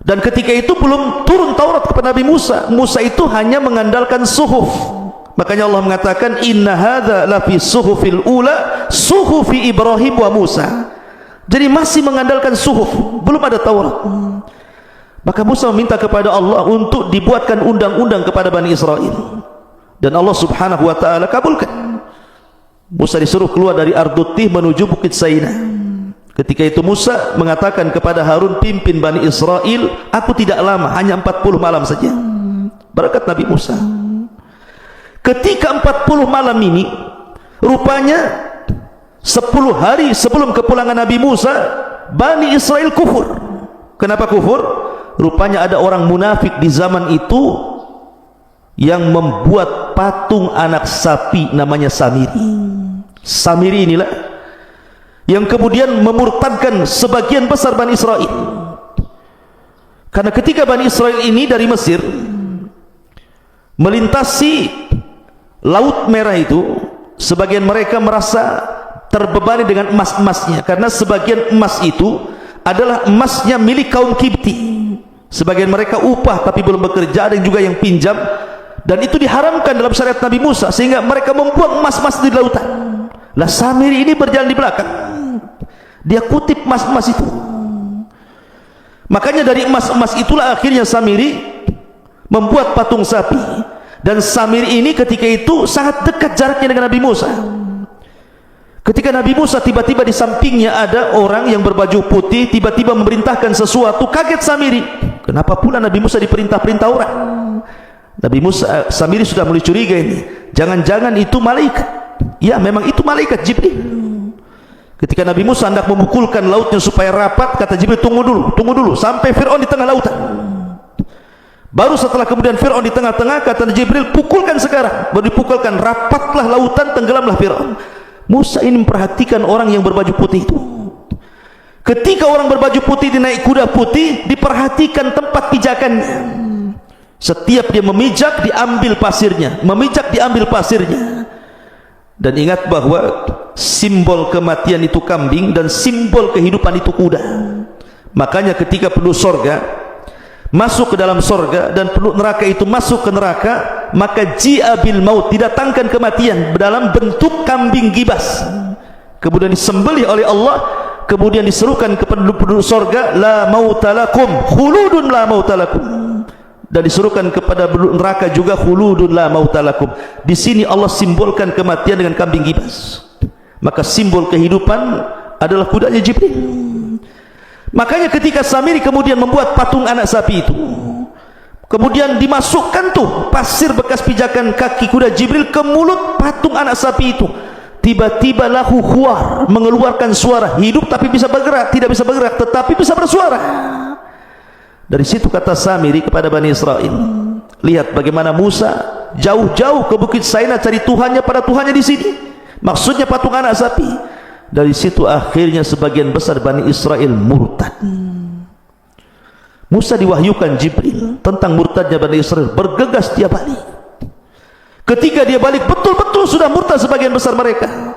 Dan ketika itu belum turun Taurat kepada Nabi Musa. Musa itu hanya mengandalkan suhuf. Makanya Allah mengatakan inna hadza lafi suhufil ula suhufi Ibrahim wa Musa. Jadi masih mengandalkan suhuf, belum ada Taurat. Maka Musa meminta kepada Allah untuk dibuatkan undang-undang kepada Bani Israel. Dan Allah Subhanahu wa taala kabulkan. Musa disuruh keluar dari Ardut Tih menuju Bukit Saina. Ketika itu Musa mengatakan kepada Harun, pimpin Bani Israel, aku tidak lama, hanya 40 malam saja. Berkat Nabi Musa. Ketika 40 malam ini, rupanya 10 hari sebelum kepulangan Nabi Musa, Bani Israel kufur. Kenapa kufur? Rupanya ada orang munafik di zaman itu yang membuat patung anak sapi namanya Samiri. Samiri inilah yang kemudian memurtadkan sebagian besar Bani Israel. Karena ketika Bani Israel ini dari Mesir melintasi Laut Merah itu, sebagian mereka merasa terbebani dengan emas-emasnya, karena sebagian emas itu adalah emasnya milik kaum Kipti. Sebagian mereka upah tapi belum bekerja, ada juga yang pinjam, dan itu diharamkan dalam syariat Nabi Musa, sehingga mereka membuang emas-emas di lautan. Lah Samiri ini berjalan di belakang, dia kutip emas-emas itu. Makanya dari emas-emas itulah akhirnya Samiri membuat patung sapi. Dan Samiri ini ketika itu sangat dekat jaraknya dengan Nabi Musa. Ketika Nabi Musa tiba-tiba di sampingnya ada orang yang berbaju putih, tiba-tiba memerintahkan sesuatu, kaget Samiri. Kenapa pula Nabi Musa diperintah-perintah orang? Nabi Musa, Samiri sudah mulai curiga ini, jangan-jangan itu malaikat. Ya, memang itu malaikat Jibril. Ketika Nabi Musa hendak memukulkan lautnya supaya rapat, kata Jibril, tunggu dulu sampai Fir'aun di tengah lautan. Baru setelah kemudian Fir'aun di tengah-tengah, kata Jibril, pukulkan sekarang. Baru dipukulkan, rapatlah lautan, tenggelamlah Fir'aun. Musa ini memperhatikan orang yang berbaju putih itu. Ketika orang berbaju putih dinaik kuda putih, diperhatikan tempat pijakannya. Setiap dia memijak, diambil pasirnya, memijak, diambil pasirnya. Dan ingat bahwa simbol kematian itu kambing dan simbol kehidupan itu kuda. Makanya ketika penduduk sorga masuk ke dalam sorga dan penduduk neraka itu masuk ke neraka, maka ji'a bil maut, didatangkan kematian dalam bentuk kambing gibas, kemudian disembelih oleh Allah, kemudian diserukan kepada penduduk sorga, la mautalakum khuludun la mautalakum, dan diserukan kepada penduduk neraka juga, khuludun la mautalakum. Di sini Allah simbolkan kematian dengan kambing gibas. Maka simbol kehidupan adalah kudanya Jibril. Makanya ketika Samiri kemudian membuat patung anak sapi itu, kemudian dimasukkan tuh pasir bekas pijakan kaki kuda Jibril ke mulut patung anak sapi itu, tiba-tiba lahu khuar, mengeluarkan suara, hidup tapi bisa bergerak, tidak bisa bergerak tetapi bisa bersuara. Dari situ kata Samiri kepada Bani Israel, lihat bagaimana Musa jauh-jauh ke Bukit Saina cari Tuhannya, pada Tuhannya di sini, maksudnya patung anak sapi. Dari situ akhirnya sebagian besar Bani Israel murtad. Musa diwahyukan Jibril tentang murtadnya Bani Israel, bergegas dia balik. Ketika dia balik betul-betul sudah murtad sebagian besar mereka,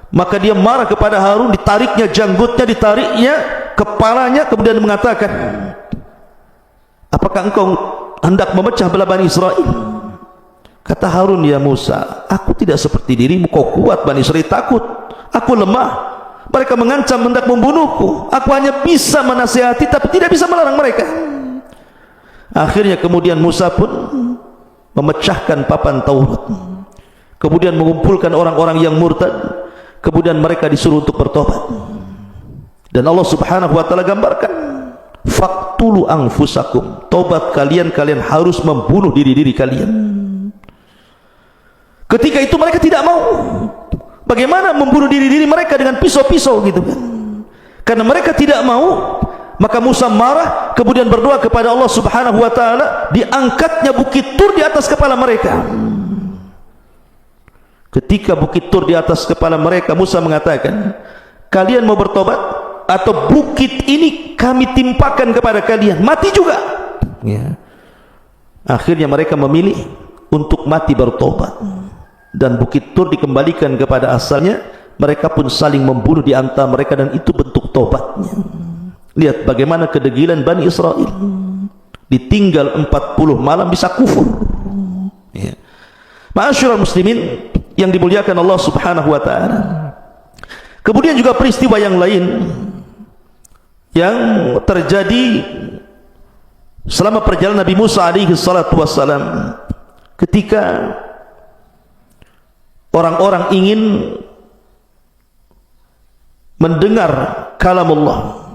maka dia marah kepada Harun, ditariknya janggutnya, ditariknya kepalanya, kemudian mengatakan, apakah engkau hendak memecah belah Bani Israel? Kata Harun, ya Musa, aku tidak seperti dirimu, kau kuat, Bani Israel takut, aku lemah, mereka mengancam hendak membunuhku, aku hanya bisa menasihati tapi tidak bisa melarang mereka. Akhirnya kemudian Musa pun memecahkan papan Taurat, kemudian mengumpulkan orang-orang yang murtad, kemudian mereka disuruh untuk bertobat. Dan Allah Subhanahu wa taala gambarkan, faqtulu anfusakum, tobat kalian, kalian harus membunuh diri-diri kalian. Ketika itu mereka tidak mau. Bagaimana membunuh diri-diri mereka dengan pisau-pisau gitu kan? Karena mereka tidak mau, maka Musa marah, kemudian berdoa kepada Allah Subhanahu wa taala, diangkatnya bukit Tur di atas kepala mereka. Ketika bukit Tur di atas kepala mereka, Musa mengatakan, kalian mau bertobat atau bukit ini kami timpakan kepada kalian, mati juga. Ya. Akhirnya mereka memilih untuk mati bertobat, dan bukit Tur dikembalikan kepada asalnya. Mereka pun saling membunuh di antara mereka, dan itu bentuk tobatnya. Lihat bagaimana kedegilan Bani Israel, ditinggal 40 malam bisa kufur. Ya. Ma'asyiral muslimin yang dimuliakan Allah Subhanahu wa taala. Kemudian juga peristiwa yang lain yang terjadi selama perjalanan Nabi Musa alaihi salatu wassalam, ketika orang-orang ingin mendengar kalamullah,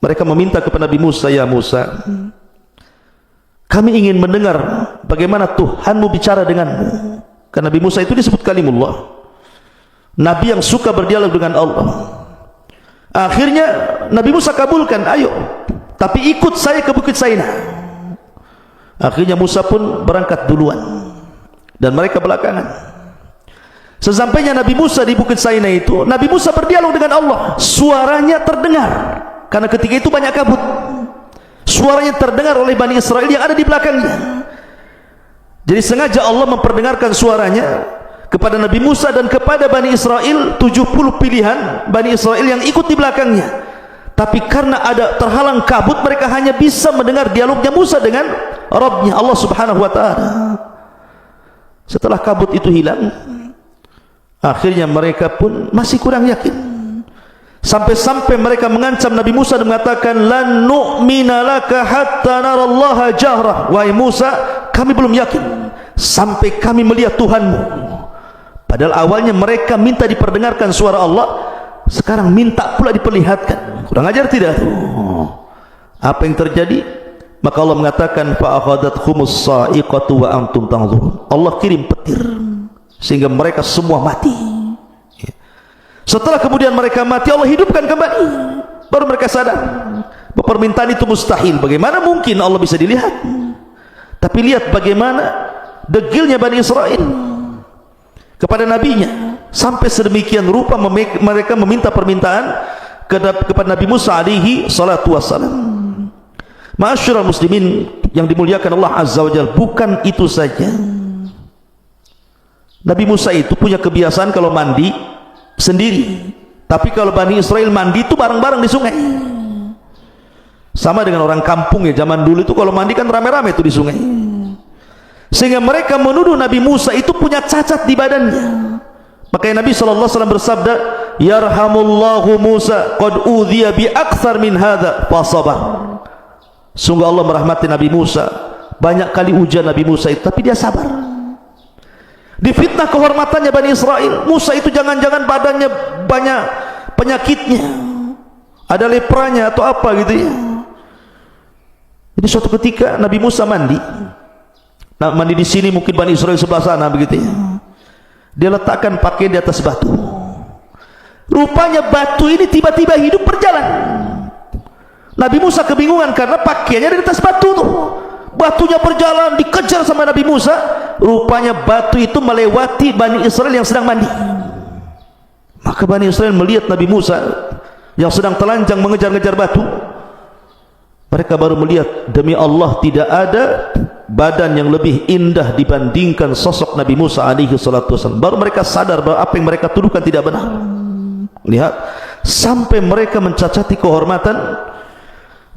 mereka meminta kepada Nabi Musa, ya Musa, kami ingin mendengar bagaimana Tuhanmu bicara denganmu. Karena Nabi Musa itu disebut kalimullah, Nabi yang suka berdialog dengan Allah. Akhirnya Nabi Musa kabulkan, ayo, tapi ikut saya ke Bukit Saina. Akhirnya Musa pun berangkat duluan dan mereka belakangan. Sesampainya Nabi Musa di Bukit Saina itu, Nabi Musa berdialog dengan Allah. Suaranya terdengar, karena ketika itu banyak kabut. Suaranya terdengar oleh Bani Israel yang ada di belakangnya. Jadi sengaja Allah memperdengarkan suaranya kepada Nabi Musa dan kepada Bani Israel, 70 pilihan Bani Israel yang ikut di belakangnya. Tapi karena ada terhalang kabut, mereka hanya bisa mendengar dialognya Musa dengan Rabbnya, Allah Subhanahu wa ta'ala. Setelah kabut itu hilang, akhirnya mereka pun masih kurang yakin. Sampai-sampai mereka mengancam Nabi Musa dan mengatakan, lan nu'mina laka hatta narallaha jahrah. Wahai Musa, kami belum yakin sampai kami melihat Tuhanmu. Padahal awalnya mereka minta diperdengarkan suara Allah, sekarang minta pula diperlihatkan. Kurang ajar tidak? Apa yang terjadi? Maka Allah mengatakan, fa akhadathhumus sa'iqatu wa antum tanzurun. Allah kirim petir sehingga mereka semua mati. Setelah kemudian mereka mati, Allah hidupkan kembali. Baru mereka sadar bahwa permintaan itu mustahil. Bagaimana mungkin Allah bisa dilihat? Tapi lihat bagaimana degilnya Bani Israel kepada nabinya, sampai sedemikian rupa mereka meminta permintaan kepada Nabi Musa alaihi salatu wassalam. Ma'asyiral muslimin yang dimuliakan Allah azza wa jalla, bukan itu saja. Nabi Musa itu punya kebiasaan kalau mandi sendiri, tapi kalau Bani Israel mandi itu bareng-bareng di sungai. Sama dengan orang kampung ya, zaman dulu itu kalau mandi kan rame-rame itu di sungai. Sehingga mereka menuduh Nabi Musa itu punya cacat di badannya. Makanya Nabi SAW bersabda, yarhamullahu Musa qad udhiya bi akthar min hadza fasabar. Sungguh Allah merahmati Nabi Musa, banyak kali ujian Nabi Musa itu, tapi dia sabar. Difitnah kehormatannya Bani Israel. Musa itu jangan-jangan badannya banyak penyakitnya, ada lepranya atau apa gitu ya. Jadi suatu ketika Nabi Musa mandi. Nah, mandi di sini, mungkin Bani Israel sebelah sana begitu ya. Dia letakkan pakaian di atas batu. Rupanya batu ini tiba-tiba hidup berjalan. Nabi Musa kebingungan karena pakaiannya di atas batu tuh. Batunya berjalan, dikejar sama Nabi Musa. Rupanya batu itu melewati Bani Israel yang sedang mandi. Maka Bani Israel melihat Nabi Musa yang sedang telanjang mengejar-ngejar batu. Mereka baru melihat, demi Allah tidak ada badan yang lebih indah dibandingkan sosok Nabi Musa alaihi salatu wasallam. Baru mereka sadar bahwa apa yang mereka tuduhkan tidak benar. Lihat, sampai mereka mencacati kehormatan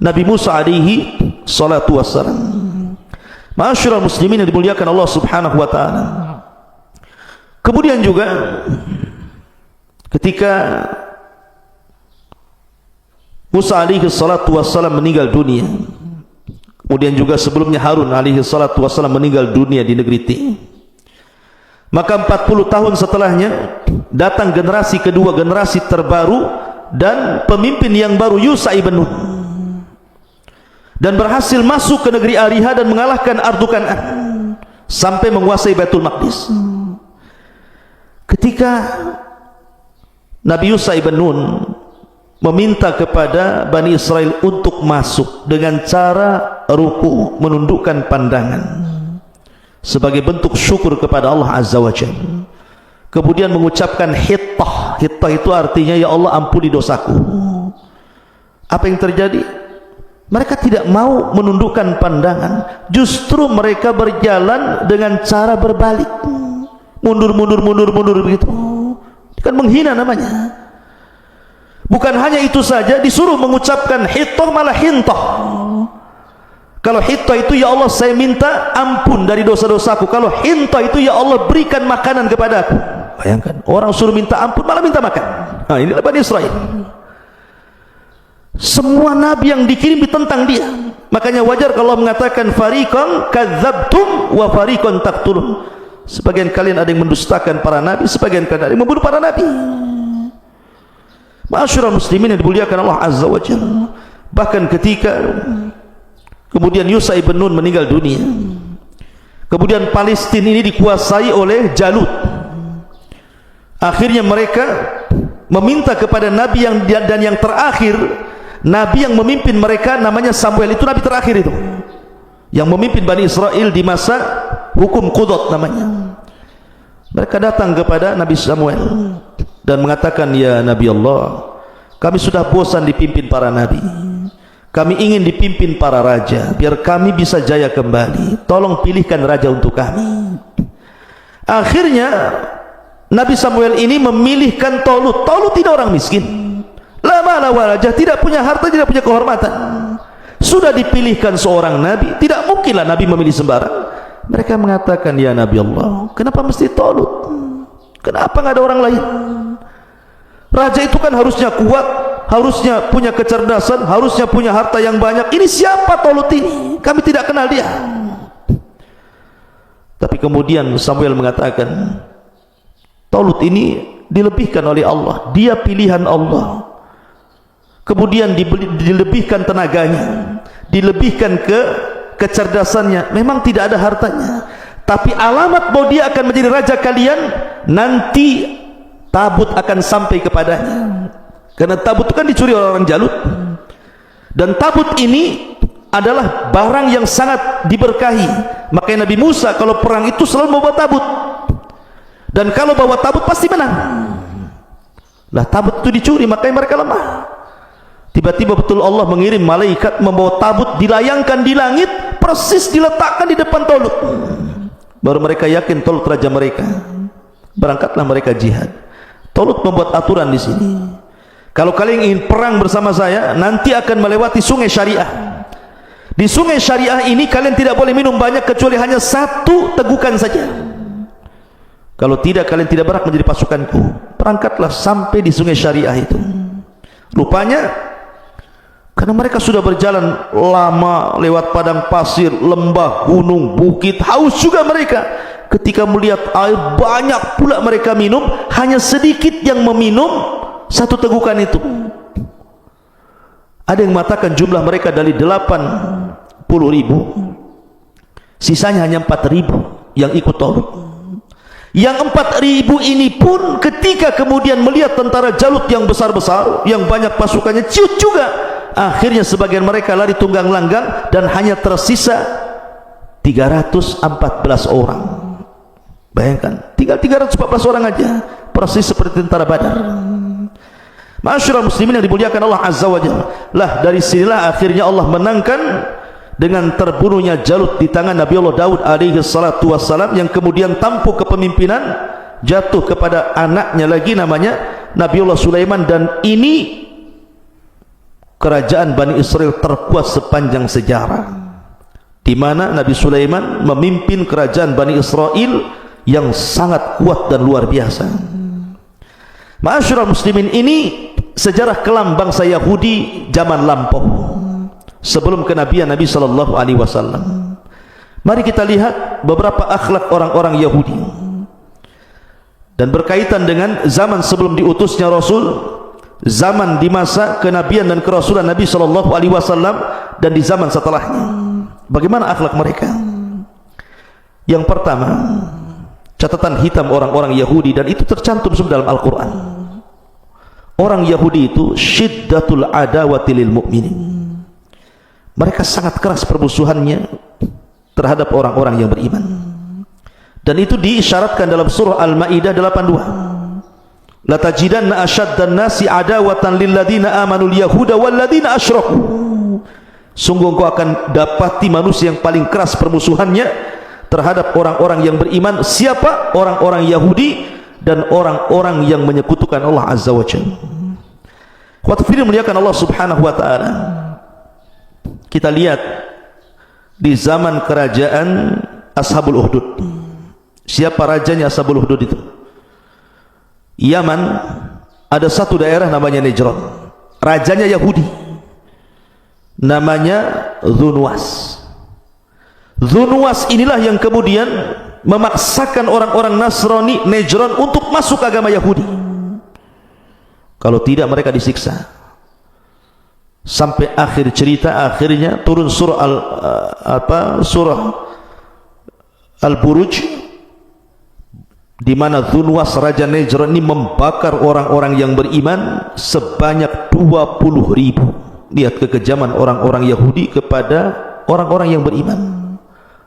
Nabi Musa alaihi salatu wassalam. Ma'asyiral muslimin yang dimuliakan Allah Subhanahu wa taala. Kemudian juga ketika Musa alaihi salatu wassalam meninggal dunia, kemudian juga sebelumnya Harun alaihi salatu wassalam meninggal dunia di negeri Ti, maka 40 tahun setelahnya datang generasi kedua, generasi terbaru dan pemimpin yang baru, Yusha ibn Nun, dan berhasil masuk ke negeri Ariha dan mengalahkan Ardu Kan'an sampai menguasai Baitul Maqdis. Ketika Nabi Yusha ibn Nun meminta kepada Bani Israel untuk masuk dengan cara ruku, menundukkan pandangan sebagai bentuk syukur kepada Allah Azza wa Jalla, kemudian mengucapkan hittah. Hittah itu artinya ya Allah ampuni dosaku. Apa yang terjadi? Mereka tidak mau menundukkan pandangan, justru mereka berjalan dengan cara berbalik, mundur begitu. Kan menghina namanya. Bukan hanya itu saja, disuruh mengucapkan hittah malah hintah. Kalau hittah itu ya Allah saya minta ampun dari dosa-dosaku, kalau hintah itu ya Allah berikan makanan kepadaku. Bayangkan, orang suruh minta ampun malah minta makan. Nah, inilah Bani Israel. Semua nabi yang dikirim ditentang dia. Makanya wajar kalau mengatakan fariqan kadzabtum wa fariqan taqtulun. Sebagian kalian ada yang mendustakan para nabi, sebagian kalian ada yang membunuh para nabi. Ma'asyiral muslimin yang dimuliakan Allah Azza wa Jalla. Bahkan ketika kemudian Yusha ibn Nun meninggal dunia, kemudian Palestina ini dikuasai oleh Jalut. Akhirnya mereka meminta kepada nabi yang terakhir, nabi yang memimpin mereka namanya Samuel, itu nabi terakhir itu yang memimpin Bani Israel di masa hukum Qudot namanya. Mereka datang kepada Nabi Samuel dan mengatakan, ya Nabi Allah, kami sudah bosan dipimpin para nabi, kami ingin dipimpin para raja biar kami bisa jaya kembali, tolong pilihkan raja untuk kami. Akhirnya Nabi Samuel ini memilihkan Tolut. Tolut tidak orang miskin, la mala wa raja, tidak punya harta, tidak punya kehormatan. Sudah dipilihkan seorang nabi, tidak mungkinlah nabi memilih sembarang. Mereka mengatakan, ya Nabi Allah, kenapa mesti Tolut? Kenapa nggak ada orang lain? Raja itu kan harusnya kuat, harusnya punya kecerdasan, harusnya punya harta yang banyak. Ini siapa Tolut ini? Kami tidak kenal dia. Tapi kemudian Samuel mengatakan, Tolut ini dilebihkan oleh Allah, dia pilihan Allah. Kemudian dilebihkan tenaganya, dilebihkan kecerdasannya. Memang tidak ada hartanya, tapi alamat bahwa dia akan menjadi raja kalian, nanti tabut akan sampai kepadanya. Karena tabut itu kan dicuri oleh orang Jalut, dan tabut ini adalah barang yang sangat diberkahi. Makanya Nabi Musa kalau perang itu selalu membawa tabut, dan kalau bawa tabut pasti menang. Lah tabut itu dicuri, makanya mereka lemah. Tiba-tiba betul Allah mengirim malaikat membawa tabut, dilayangkan di langit, persis diletakkan di depan Tolut. Baru mereka yakin Tolut raja mereka. Berangkatlah mereka jihad. Tolut membuat aturan di sini. Kalau kalian ingin perang bersama saya, nanti akan melewati sungai syariah. Di sungai syariah ini kalian tidak boleh minum banyak kecuali hanya satu tegukan saja. Kalau tidak, kalian tidak berhak menjadi pasukanku. Berangkatlah sampai di sungai syariah itu. Rupanya karena mereka sudah berjalan lama lewat padang pasir, lembah, gunung, bukit, haus juga mereka. Ketika melihat air banyak pula mereka minum, hanya sedikit yang meminum satu tegukan itu. Ada yang mengatakan jumlah mereka dari 80.000, sisanya hanya 4.000 yang ikut Tolut. Yang 4.000 ini pun ketika kemudian melihat tentara Jalut yang besar-besar, yang banyak pasukannya, ciut juga. Akhirnya sebagian mereka lari tunggang langgang dan hanya tersisa 314 orang. Bayangkan, tinggal 314 orang aja, persis seperti tentara Badar. Ma'asyiral muslimin yang dimuliakan Allah Azza wa Jalla. Lah dari sinilah akhirnya Allah menangkan dengan terbunuhnya Jalut di tangan Nabi Allah Daud alaihi salatu wassalam, yang kemudian tampuk kepemimpinan jatuh kepada anaknya lagi namanya Nabi Allah Sulaiman. Dan ini kerajaan Bani Israel terkuat sepanjang sejarah, di mana Nabi Sulaiman memimpin kerajaan Bani Israel yang sangat kuat dan luar biasa. Ma'asyiral muslimin, ini sejarah kelam bangsa Yahudi zaman lampau sebelum kenabian Nabi sallallahu alaihi wasallam. Mari kita lihat beberapa akhlak orang-orang Yahudi dan berkaitan dengan zaman sebelum diutusnya Rasul, zaman di masa kenabian dan kerasulan Nabi sallallahu alaihi wasallam, dan di zaman setelahnya. Bagaimana akhlak mereka? Yang pertama, catatan hitam orang-orang Yahudi, dan itu tercantum semua dalam Al-Quran. Orang Yahudi itu syiddatul adawati lil mu'minin. Mereka sangat keras permusuhannya terhadap orang-orang yang beriman. Dan itu diisyaratkan dalam surah Al-Maidah 82. La tajidanna ashaddan nasi adawatan lil ladzina amanu al-yahuda wal ladzina asyraku. Sungguh engkau akan dapati manusia yang paling keras permusuhannya terhadap orang-orang yang beriman. Siapa? Orang-orang Yahudi dan orang-orang yang menyekutukan Allah Azza wa Jalla. Waktu film muliakan Allah Subhanahu wa taala. Kita lihat di zaman kerajaan Ashabul Ukhdud. Siapa rajanya Ashabul Ukhdud itu? Yaman, ada satu daerah namanya Najran. Rajanya Yahudi. Namanya Dzunwas. Dzunwas inilah yang kemudian memaksakan orang-orang Nasrani Najran untuk masuk agama Yahudi. Kalau tidak mereka disiksa. Sampai akhir cerita, akhirnya turun surah Al-Buruj, di mana Dzunwas raja Najran ini membakar orang-orang yang beriman sebanyak 20.000. Lihat kekejaman orang-orang Yahudi kepada orang-orang yang beriman.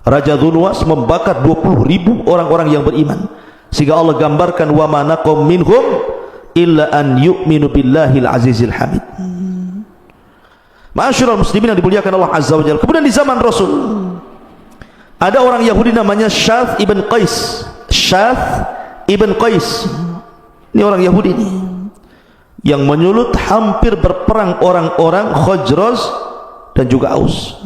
Raja Dzunwas membakar 20.000 orang-orang yang beriman, sehingga Allah gambarkan wa ma naqam minhum illa an yu'minu billahil azizil hamid. Ma'asyiral muslimin yang dimuliakan Allah Azza wa Jalla. Kemudian di zaman Rasul ada orang Yahudi namanya Syath ibn Qais. Syath ibn Qais ini orang Yahudi ini yang menyulut hampir berperang orang-orang Khazraj dan juga Aus.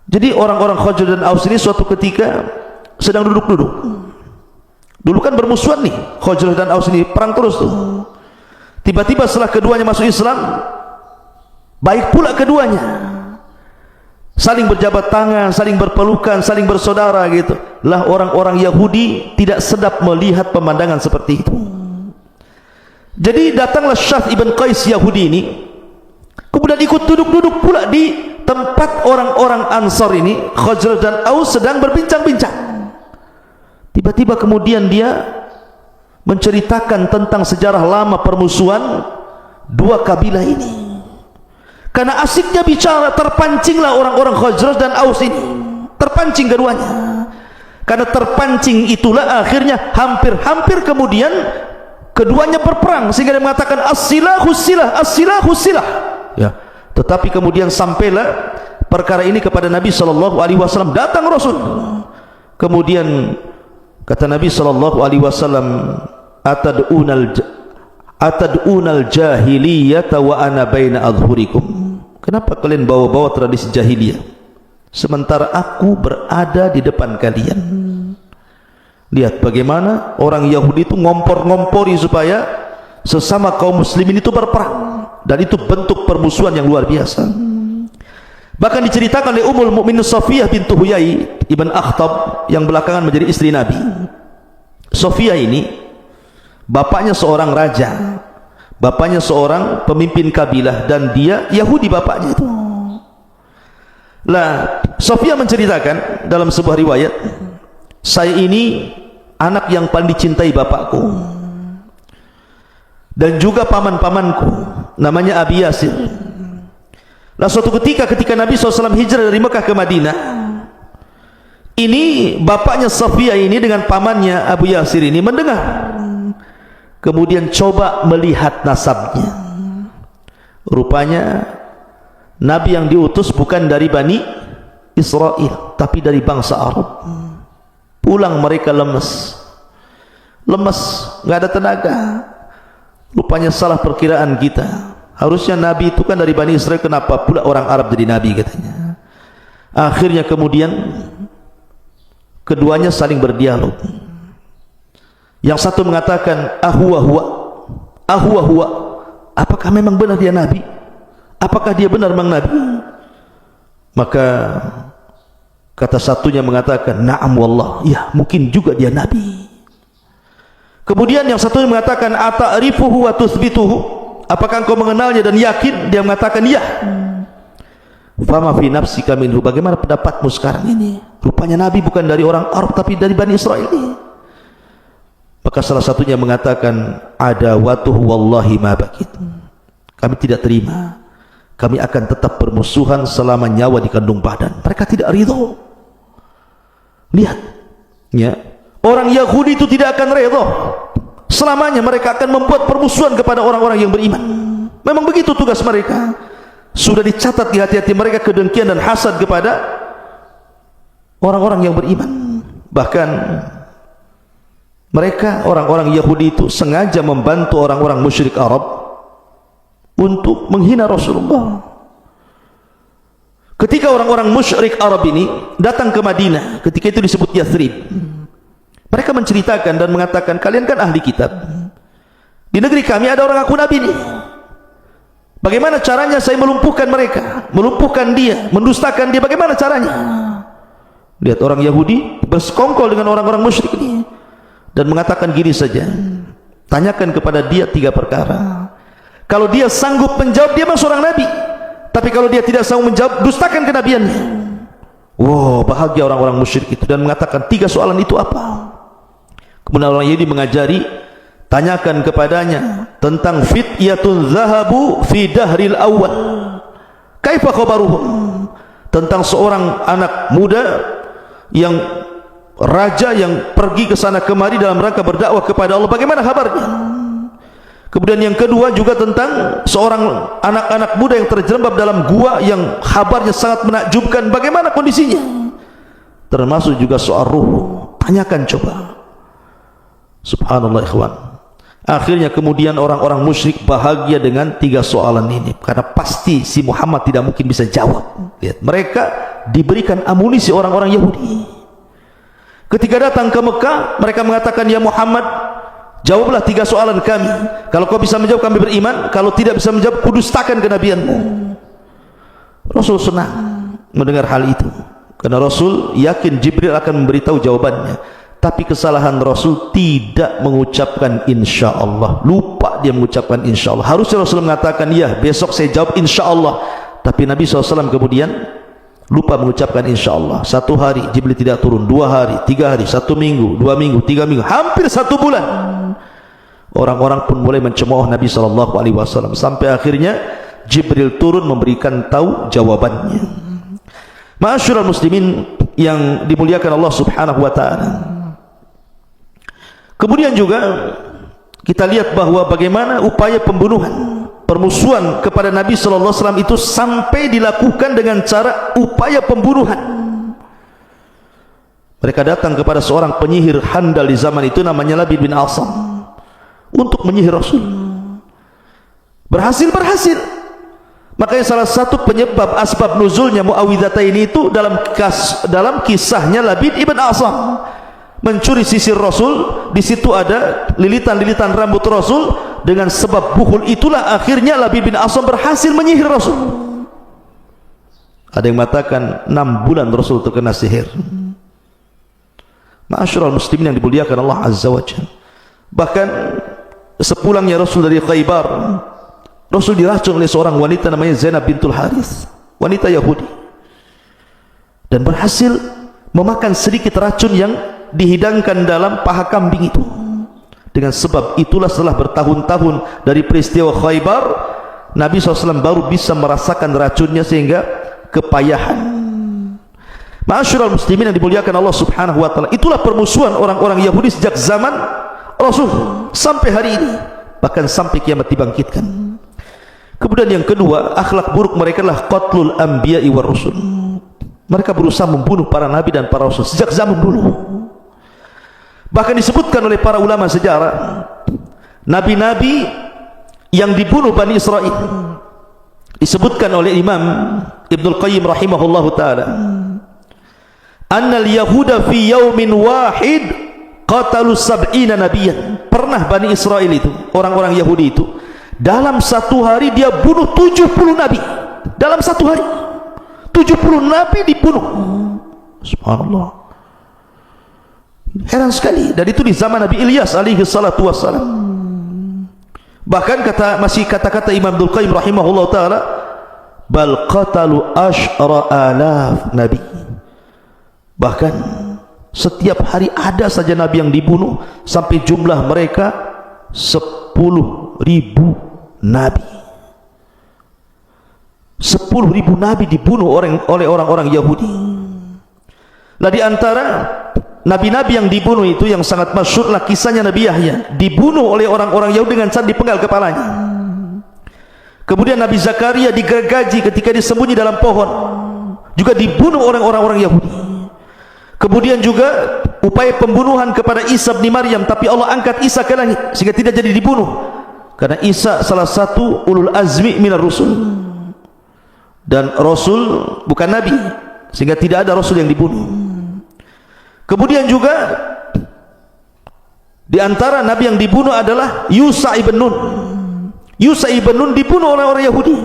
Jadi orang-orang Khazraj dan Aus ini suatu ketika sedang duduk-duduk. Dulu kan bermusuhan nih, Khazraj dan Aus ini perang terus tuh. Tiba-tiba setelah keduanya masuk Islam, baik pula keduanya, saling berjabat tangan, saling berpelukan, saling bersaudara gitu. Lah orang-orang Yahudi tidak sedap melihat pemandangan seperti itu. Jadi datanglah Syath ibn Qais Yahudi ini, kemudian ikut duduk-duduk pula di tempat orang-orang Ansar ini. Khazraj dan Aus sedang berbincang-bincang. Tiba-tiba kemudian dia menceritakan tentang sejarah lama permusuhan dua kabilah ini. Karena asiknya bicara, terpancinglah orang-orang Khazraj dan Aus ini, terpancing keduanya. Karena terpancing itulah akhirnya hampir-hampir kemudian keduanya berperang, sehingga dia mengatakan as-silahu silah, as-silahu silah. Ya. Tetapi kemudian sampailah perkara ini kepada Nabi sallallahu alaihi wasallam. Datang Rasul. Kemudian kata Nabi sallallahu alaihi wasallam, atad'unal jahiliyata wa ana baina adhhurikum. Kenapa kalian bawa-bawa tradisi jahiliyah sementara aku berada di depan kalian? Lihat bagaimana orang Yahudi itu ngompor-ngompori supaya sesama kaum muslimin itu berperang, dan itu bentuk permusuhan yang luar biasa. Bahkan diceritakan oleh Ummul Mukminin Safiyah bintu Huyai ibn Akhtab yang belakangan menjadi istri Nabi. Safiyah ini bapaknya seorang raja, bapaknya seorang pemimpin kabilah, dan dia Yahudi bapaknya itu. Lah Safiyah menceritakan dalam sebuah riwayat, saya ini anak yang paling dicintai bapakku dan juga paman-pamanku, namanya Abi Yasir. Lah suatu ketika Nabi SAW hijrah dari Mekah ke Madinah, ini bapaknya Safiyah ini dengan pamannya Abu Yasir ini mendengar, kemudian coba melihat nasabnya. Rupanya Nabi yang diutus bukan dari Bani Israel, tapi dari bangsa Arab. Pulang mereka lemes, nggak ada tenaga. Rupanya salah perkiraan kita. Harusnya Nabi itu kan dari Bani Israel, kenapa pula orang Arab jadi Nabi katanya. Akhirnya kemudian keduanya saling berdialog. Yang satu mengatakan ahuwa, apakah memang benar dia Nabi? Apakah dia benar memang Nabi? Maka kata satunya mengatakan na'am wallah, ya mungkin juga dia Nabi. Kemudian yang satunya mengatakan ata'rifuhu wa tuthbituhu, apakah engkau mengenalnya dan yakin? Dia mengatakan ya. Fama fi nafsika minhu, bagaimana pendapatmu sekarang ini? Rupanya Nabi bukan dari orang Arab tapi dari Bani Israel ini. Maka salah satunya mengatakan adawatuhu wallahi ma bakit, kami tidak terima, kami akan tetap bermusuhan selama nyawa di kandung badan. Mereka tidak ridho. Lihat Ya, orang Yahudi itu tidak akan redha selamanya, mereka akan membuat permusuhan kepada orang-orang yang beriman. Memang begitu tugas mereka. Sudah dicatat di hati-hati mereka kedengkian dan hasad kepada orang-orang yang beriman. Bahkan mereka, orang-orang Yahudi itu sengaja membantu orang-orang musyrik Arab untuk menghina Rasulullah. Ketika orang-orang musyrik Arab ini datang ke Madinah, ketika itu disebut Yathrib, mereka menceritakan dan mengatakan, kalian kan ahli kitab, di negeri kami ada orang ngaku nabi ini. Bagaimana caranya saya melumpuhkan mereka, melumpuhkan dia, mendustakan dia, bagaimana caranya? Lihat orang Yahudi bersekongkol dengan orang-orang musyrik ini dan mengatakan gini saja, tanyakan kepada dia 3 perkara. Kalau dia sanggup menjawab, dia memang seorang nabi. Tapi kalau dia tidak sanggup menjawab, dustakan kenabiannya. Wow, bahagia orang-orang musyrik itu dan mengatakan 3 soalan itu apa? Kemudian orang Yahudi mengajari, tanyakan kepadanya tentang fityatun zahabu fi dahril awal. Kaifa khabaruhum? Tentang seorang anak muda yang raja yang pergi ke sana kemari dalam rangka berdakwah kepada Allah, bagaimana kabarnya? Kemudian yang kedua juga tentang seorang anak-anak muda yang terjerembab dalam gua yang kabarnya sangat menakjubkan, bagaimana kondisinya? Termasuk juga soal ruh, tanyakan coba. Subhanallah ikhwan. Akhirnya kemudian orang-orang musyrik bahagia dengan 3 soalan ini, karena pasti si Muhammad tidak mungkin bisa jawab. Lihat, mereka diberikan amunisi orang-orang Yahudi. Ketika datang ke Mekah, mereka mengatakan, ya Muhammad, jawablah 3 soalan kami. Kalau kau bisa menjawab, kami beriman. Kalau tidak bisa menjawab, kudustakan kenabianmu. Rasul senang mendengar hal itu, karena Rasul yakin Jibril akan memberitahu jawabannya. Tapi kesalahan Rasul tidak mengucapkan insya Allah. Lupa dia mengucapkan insya Allah. Harusnya Rasul mengatakan, ya besok saya jawab insya Allah. Tapi Nabi SAW kemudian lupa mengucapkan insya Allah. 1 hari Jibril tidak turun, 2 hari, 3 hari, 1 minggu, 2 minggu, 3 minggu, hampir 1 bulan. Orang-orang pun mulai mencemooh Nabi SAW, sampai akhirnya Jibril turun memberikan tahu jawabannya. Ma'asyiral muslimin yang dimuliakan Allah Subhanahu wa ta'ala, kemudian juga kita lihat bahwa bagaimana upaya pembunuhan, permusuhan kepada Nabi SAW itu sampai dilakukan dengan cara upaya pembunuhan. Mereka datang kepada seorang penyihir handal di zaman itu, namanya Labid bin Asam, untuk menyihir Rasul. Berhasil. Makanya salah satu penyebab asbab nuzulnya Muawwidhataini itu dalam kisahnya Labid ibn Asam mencuri sisir Rasul. Di situ ada lilitan-lilitan rambut Rasul. Dengan sebab buhul itulah akhirnya Labid bin Asam berhasil menyihir Rasul. Ada yang mengatakan 6 bulan Rasul terkena sihir. Ma'asyiral muslimin yang dimuliakan Allah Azza wa Jalla, bahkan sepulangnya Rasul dari Khaybar, Rasul diracun oleh seorang wanita namanya Zainab bintul Harith, wanita Yahudi, dan berhasil memakan sedikit racun yang dihidangkan dalam paha kambing itu. Dengan sebab itulah setelah bertahun-tahun dari peristiwa Khaybar, Nabi SAW baru bisa merasakan racunnya sehingga kepayahan. Ma'asyiral muslimin yang dimuliakan Allah Subhanahu wa ta'ala, itulah permusuhan orang-orang Yahudi sejak zaman Rasul sampai hari ini, bahkan sampai kiamat dibangkitkan. Kemudian yang kedua, akhlak buruk mereka adalah qatlul anbiya'i war rusul. Mereka berusaha membunuh para nabi dan para rasul sejak zaman dulu. Bahkan disebutkan oleh para ulama sejarah, nabi-nabi yang dibunuh Bani Israel, disebutkan oleh Imam Ibnul Qayyim rahimahullahu ta'ala, annal yahuda fi yaumin wahid qatalu sab'ina nabiyan. Pernah Bani Israel itu, orang-orang Yahudi itu, dalam 1 hari dia bunuh 70 nabi. Dalam 1 hari 70 nabi dibunuh. Subhanallah, heran sekali. Dan itu di zaman Nabi Ilyas alaihi salatu wassalam. Bahkan masih kata-kata Imam Ibnul Qayyim rahimahullah ta'ala, bal qatalu asyara alaf nabi. Bahkan setiap hari ada saja nabi yang dibunuh, sampai jumlah mereka 10.000 nabi. 10.000 nabi dibunuh oleh orang-orang Yahudi. Lah di antara nabi-nabi yang dibunuh itu yang sangat masyhurlah kisahnya Nabi Yahya dibunuh oleh orang-orang Yahudi dengan cara dipenggal kepalanya. Kemudian Nabi Zakaria digergaji ketika disembunyi dalam pohon, juga dibunuh oleh orang-orang Yahudi. Kemudian juga upaya pembunuhan kepada Isa bin Maryam, tapi Allah angkat Isa ke langit sehingga tidak jadi dibunuh, karena Isa salah satu ulul azmi minar rusul, dan Rasul bukan Nabi, sehingga tidak ada Rasul yang dibunuh. Kemudian juga di antara Nabi yang dibunuh adalah Yusa ibn Nun. Yusa ibn Nun dibunuh oleh orang Yahudi.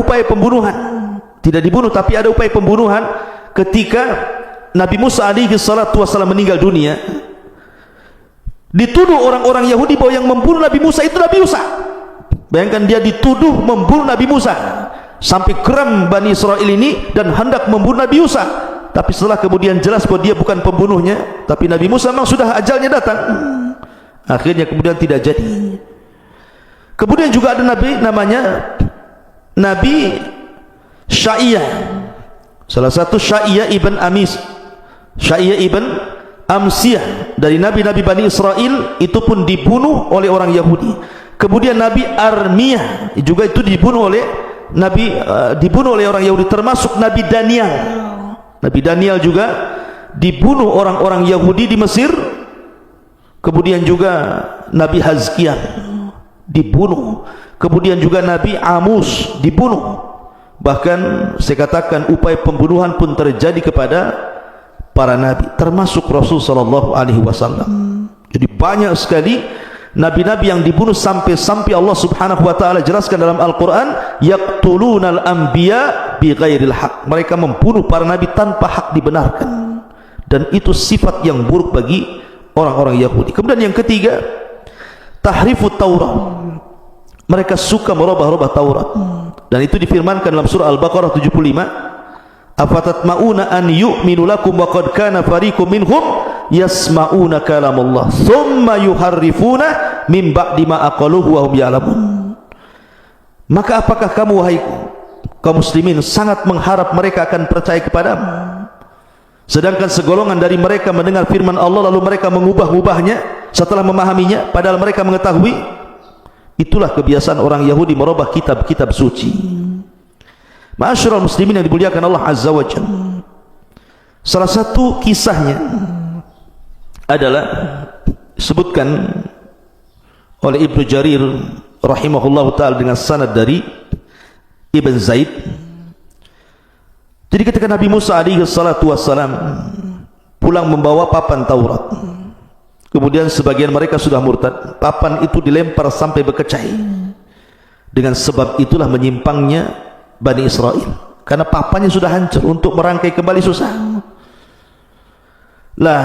Upaya pembunuhan, tidak dibunuh tapi ada upaya pembunuhan ketika Nabi Musa alaihi salatu wasallam meninggal dunia. Dituduh orang-orang Yahudi bahwa yang membunuh Nabi Musa itu Nabi Musa. Bayangkan, dia dituduh membunuh Nabi Musa, sampai geram Bani Israel ini dan hendak membunuh Nabi Musa. Tapi setelah kemudian jelas bahwa dia bukan pembunuhnya, tapi Nabi Musa memang sudah ajalnya datang, akhirnya kemudian tidak jadi. Kemudian juga ada Nabi namanya Nabi Sya'iyah, salah satu Sya'iyah ibn Amis, Sya'iyah ibn Amsiyah, dari Nabi-Nabi Bani Israel, itu pun dibunuh oleh orang Yahudi. Kemudian Nabi Armiyah juga itu dibunuh oleh dibunuh oleh orang Yahudi, termasuk Nabi Daniel. Nabi Daniel juga dibunuh orang-orang Yahudi di Mesir. Kemudian juga Nabi Hazkiah dibunuh. Kemudian juga Nabi Amus dibunuh. Bahkan saya katakan upaya pembunuhan pun terjadi kepada para nabi, termasuk Rasul sallallahu alaihi wasallam. Jadi banyak sekali nabi-nabi yang dibunuh, sampai Allah Subhanahu wa taala jelaskan dalam Al-Qur'an, yaqtulunal anbiya bighairil haq. Mereka membunuh para nabi tanpa hak dibenarkan. Dan itu sifat yang buruk bagi orang-orang Yahudi. Kemudian yang ketiga, tahrifut Taurat. Mereka suka merubah-rubah Taurat. Dan itu difirmankan dalam surah Al-Baqarah 75, afatatma'una an yu'minu lakum wa qad kana fariqum minhum yasma'una kalamullah thumma yuharrifuna min ba'di ma aqaluhu wa hum ya'lamun. Maka apakah kamu wahai kaum muslimin sangat mengharap mereka akan percaya kepadamu, sedangkan segolongan dari mereka mendengar firman Allah lalu mereka mengubah-ubahnya setelah memahaminya, padahal mereka mengetahui? Itulah kebiasaan orang Yahudi merubah kitab-kitab suci. Ma'asyiral muslimin yang dimuliakan Allah Azza wa Jalla, salah satu kisahnya adalah disebutkan oleh Ibnu Jarir rahimahullah ta'ala dengan sanad dari Ibn Zaid. Jadi ketika Nabi Musa alaihi salatu wassalam pulang membawa papan Taurat, kemudian sebagian mereka sudah murtad, papan itu dilempar sampai berkecai. Dengan sebab itulah menyimpangnya Bani Israel, karena papannya sudah hancur, untuk merangkai kembali susah. Lah,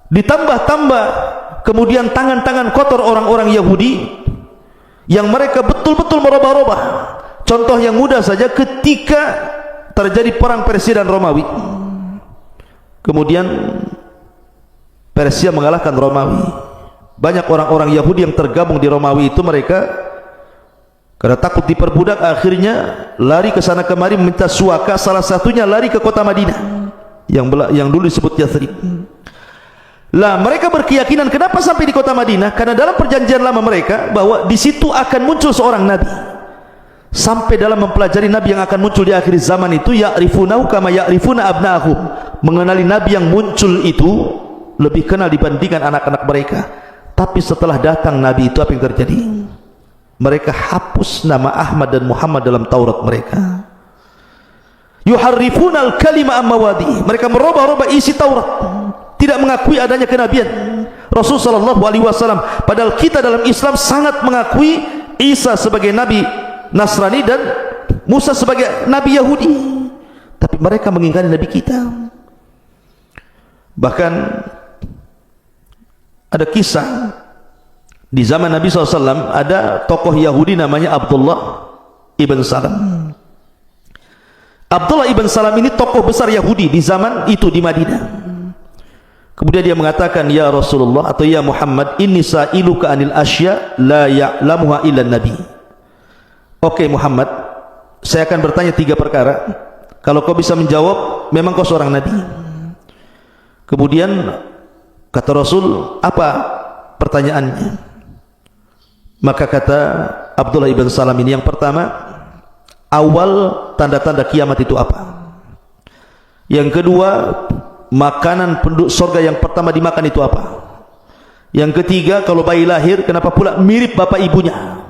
ditambah-tambah kemudian tangan-tangan kotor orang-orang Yahudi yang mereka betul-betul merubah-rubah. Contoh yang mudah saja, ketika terjadi perang Persia dan Romawi, kemudian Persia mengalahkan Romawi. Banyak orang-orang Yahudi yang tergabung di Romawi itu, mereka karena takut diperbudak akhirnya lari ke sana kemari meminta suaka. Salah satunya lari ke kota Madinah yang dulu disebut Yathrib. Lah, mereka berkeyakinan kenapa sampai di kota Madinah? Karena dalam perjanjian lama mereka bahwa di situ akan muncul seorang nabi. Sampai dalam mempelajari nabi yang akan muncul di akhir zaman itu, ya'rifunahu kama ya'rifuna abna'ahum, mengenali nabi yang muncul itu lebih kenal dibandingkan anak-anak mereka. Tapi setelah datang nabi itu, apa yang terjadi? Mereka hapus nama Ahmad dan Muhammad dalam Taurat mereka. Yuharrifunal kalima amwadi, mereka merubah-rubah isi Taurat, tidak mengakui adanya kenabian Rasul sallallahu alaihi wasallam. Padahal kita dalam Islam sangat mengakui Isa sebagai nabi Nasrani dan Musa sebagai nabi Yahudi, tapi mereka mengingkari nabi kita. Bahkan ada kisah di zaman Nabi SAW, ada tokoh Yahudi namanya Abdullah ibn Salam. Abdullah ibn Salam ini tokoh besar Yahudi di zaman itu di Madinah. Kemudian dia mengatakan, ya Rasulullah atau ya Muhammad, inni sa'iluka anil asya la ya'lamuha illa nabi. Oke Muhammad, saya akan bertanya 3 perkara. Kalau kau bisa menjawab, memang kau seorang nabi. Kemudian kata Rasul, apa pertanyaannya? Maka kata Abdullah ibn Salam ini, yang pertama, awal tanda-tanda kiamat itu apa? Yang kedua, makanan penduduk surga yang pertama dimakan itu apa? Yang ketiga, kalau bayi lahir, kenapa pula mirip bapak ibunya?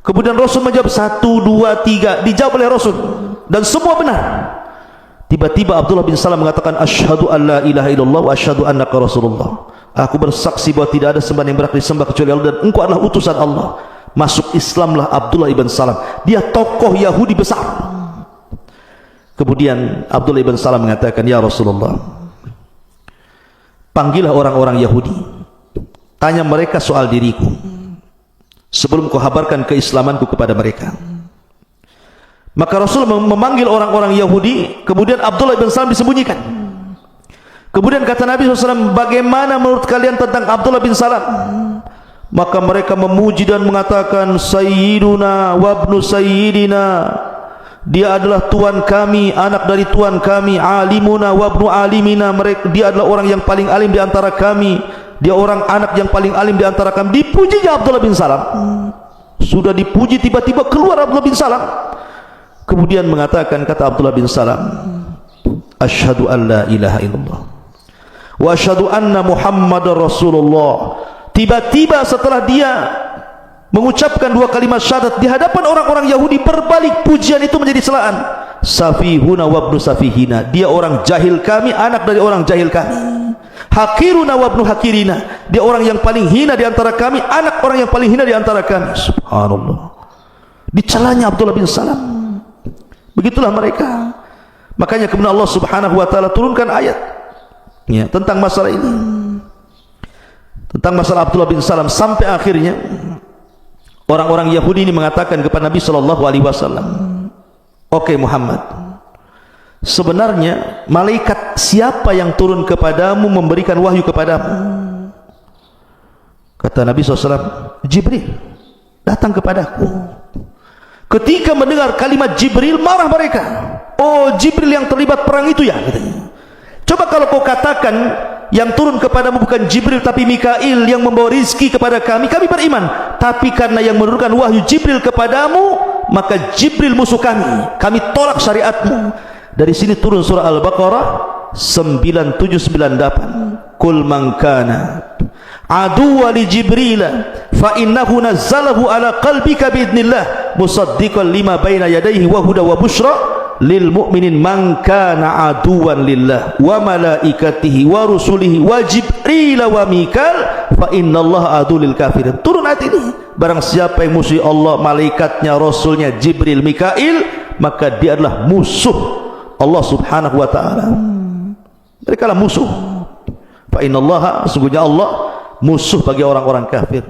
Kemudian Rasul menjawab 1, 2, 3, dijawab oleh Rasul dan semua benar. Tiba-tiba Abdullah bin Salam mengatakan, asyhadu an la ilaha illallah wa asyhadu annaka rasulullah. Aku bersaksi bahwa tidak ada sembahan yang berhak disembah kecuali Allah dan engkau adalah utusan Allah. Masuk Islamlah Abdullah ibn Salam. Dia tokoh Yahudi besar. Kemudian Abdullah ibn Salam mengatakan, ya Rasulullah, panggillah orang-orang Yahudi, tanya mereka soal diriku sebelum kau habarkan keislamanku kepada mereka. Maka Rasul memanggil orang-orang Yahudi, kemudian Abdullah bin Salam disembunyikan. Kemudian kata Nabi SAW, bagaimana menurut kalian tentang Abdullah bin Salam? Maka mereka memuji dan mengatakan, Sayyiduna wabnu Sayyidina, dia adalah tuan kami, anak dari tuan kami. Alimuna wabnu alimina, dia adalah orang yang paling alim di antara kami, dia orang anak yang paling alim di antara kami. Dipujinya Abdullah bin Salam. Sudah dipuji, tiba-tiba keluar Abdullah bin Salam. Kemudian mengatakan, kata Abdullah bin Salam, asyhadu an la ilaha illallah wa asyhadu anna Muhammadar Rasulullah. Tiba-tiba setelah dia mengucapkan dua kalimat syahadat di hadapan orang-orang Yahudi, berbalik pujian itu menjadi celaan. Safihuna wabnu safihina, dia orang jahil kami, anak dari orang jahil kami. Hakiruna wabnu hakirina, dia orang yang paling hina di antara kami, anak orang yang paling hina di antara kami. Subhanallah, dicelanya Abdullah bin Salam. Begitulah mereka. Makanya kemudian Allah Subhanahu wa taala turunkan ayat ya, tentang masalah ini, tentang masalah Abdullah bin Salam, sampai akhirnya orang-orang Yahudi ini mengatakan kepada Nabi sallallahu alaihi wasallam, "Oke Muhammad, sebenarnya malaikat siapa yang turun kepadamu memberikan wahyu kepadamu?" Kata Nabi SAW, Jibril datang kepadaku. Ketika mendengar kalimat Jibril, marah mereka. Oh, Jibril yang terlibat perang itu ya, katanya. Coba kalau kau katakan yang turun kepadamu bukan Jibril tapi Mikail yang membawa rizki kepada kami, kami beriman. Tapi karena yang menurunkan wahyu Jibril kepadamu, maka Jibril musuh kami tolak syariatmu. Dari sini turun surah Al-Baqarah 9798. Kul man kana aduwwa li Jibril fa innahu nazzalahu ala qalbika biidznillah musaddiqan lima baina yadayhi wa huda wa busyra lil mu'minin man kana aduwan lillah wa malaikatihi wa rusulihi wa Jibril wa Mikal fa innallaha adu lil kafirin. Turun ayat ini, barang siapa yang musuhi Allah, malaikatnya, rasulnya, Jibril, Mikail, maka dia adalah musuh Allah Subhanahu wa taala. Mereka lah musuh. Fa innallaha, sesungguhnya Allah musuh bagi orang-orang kafir.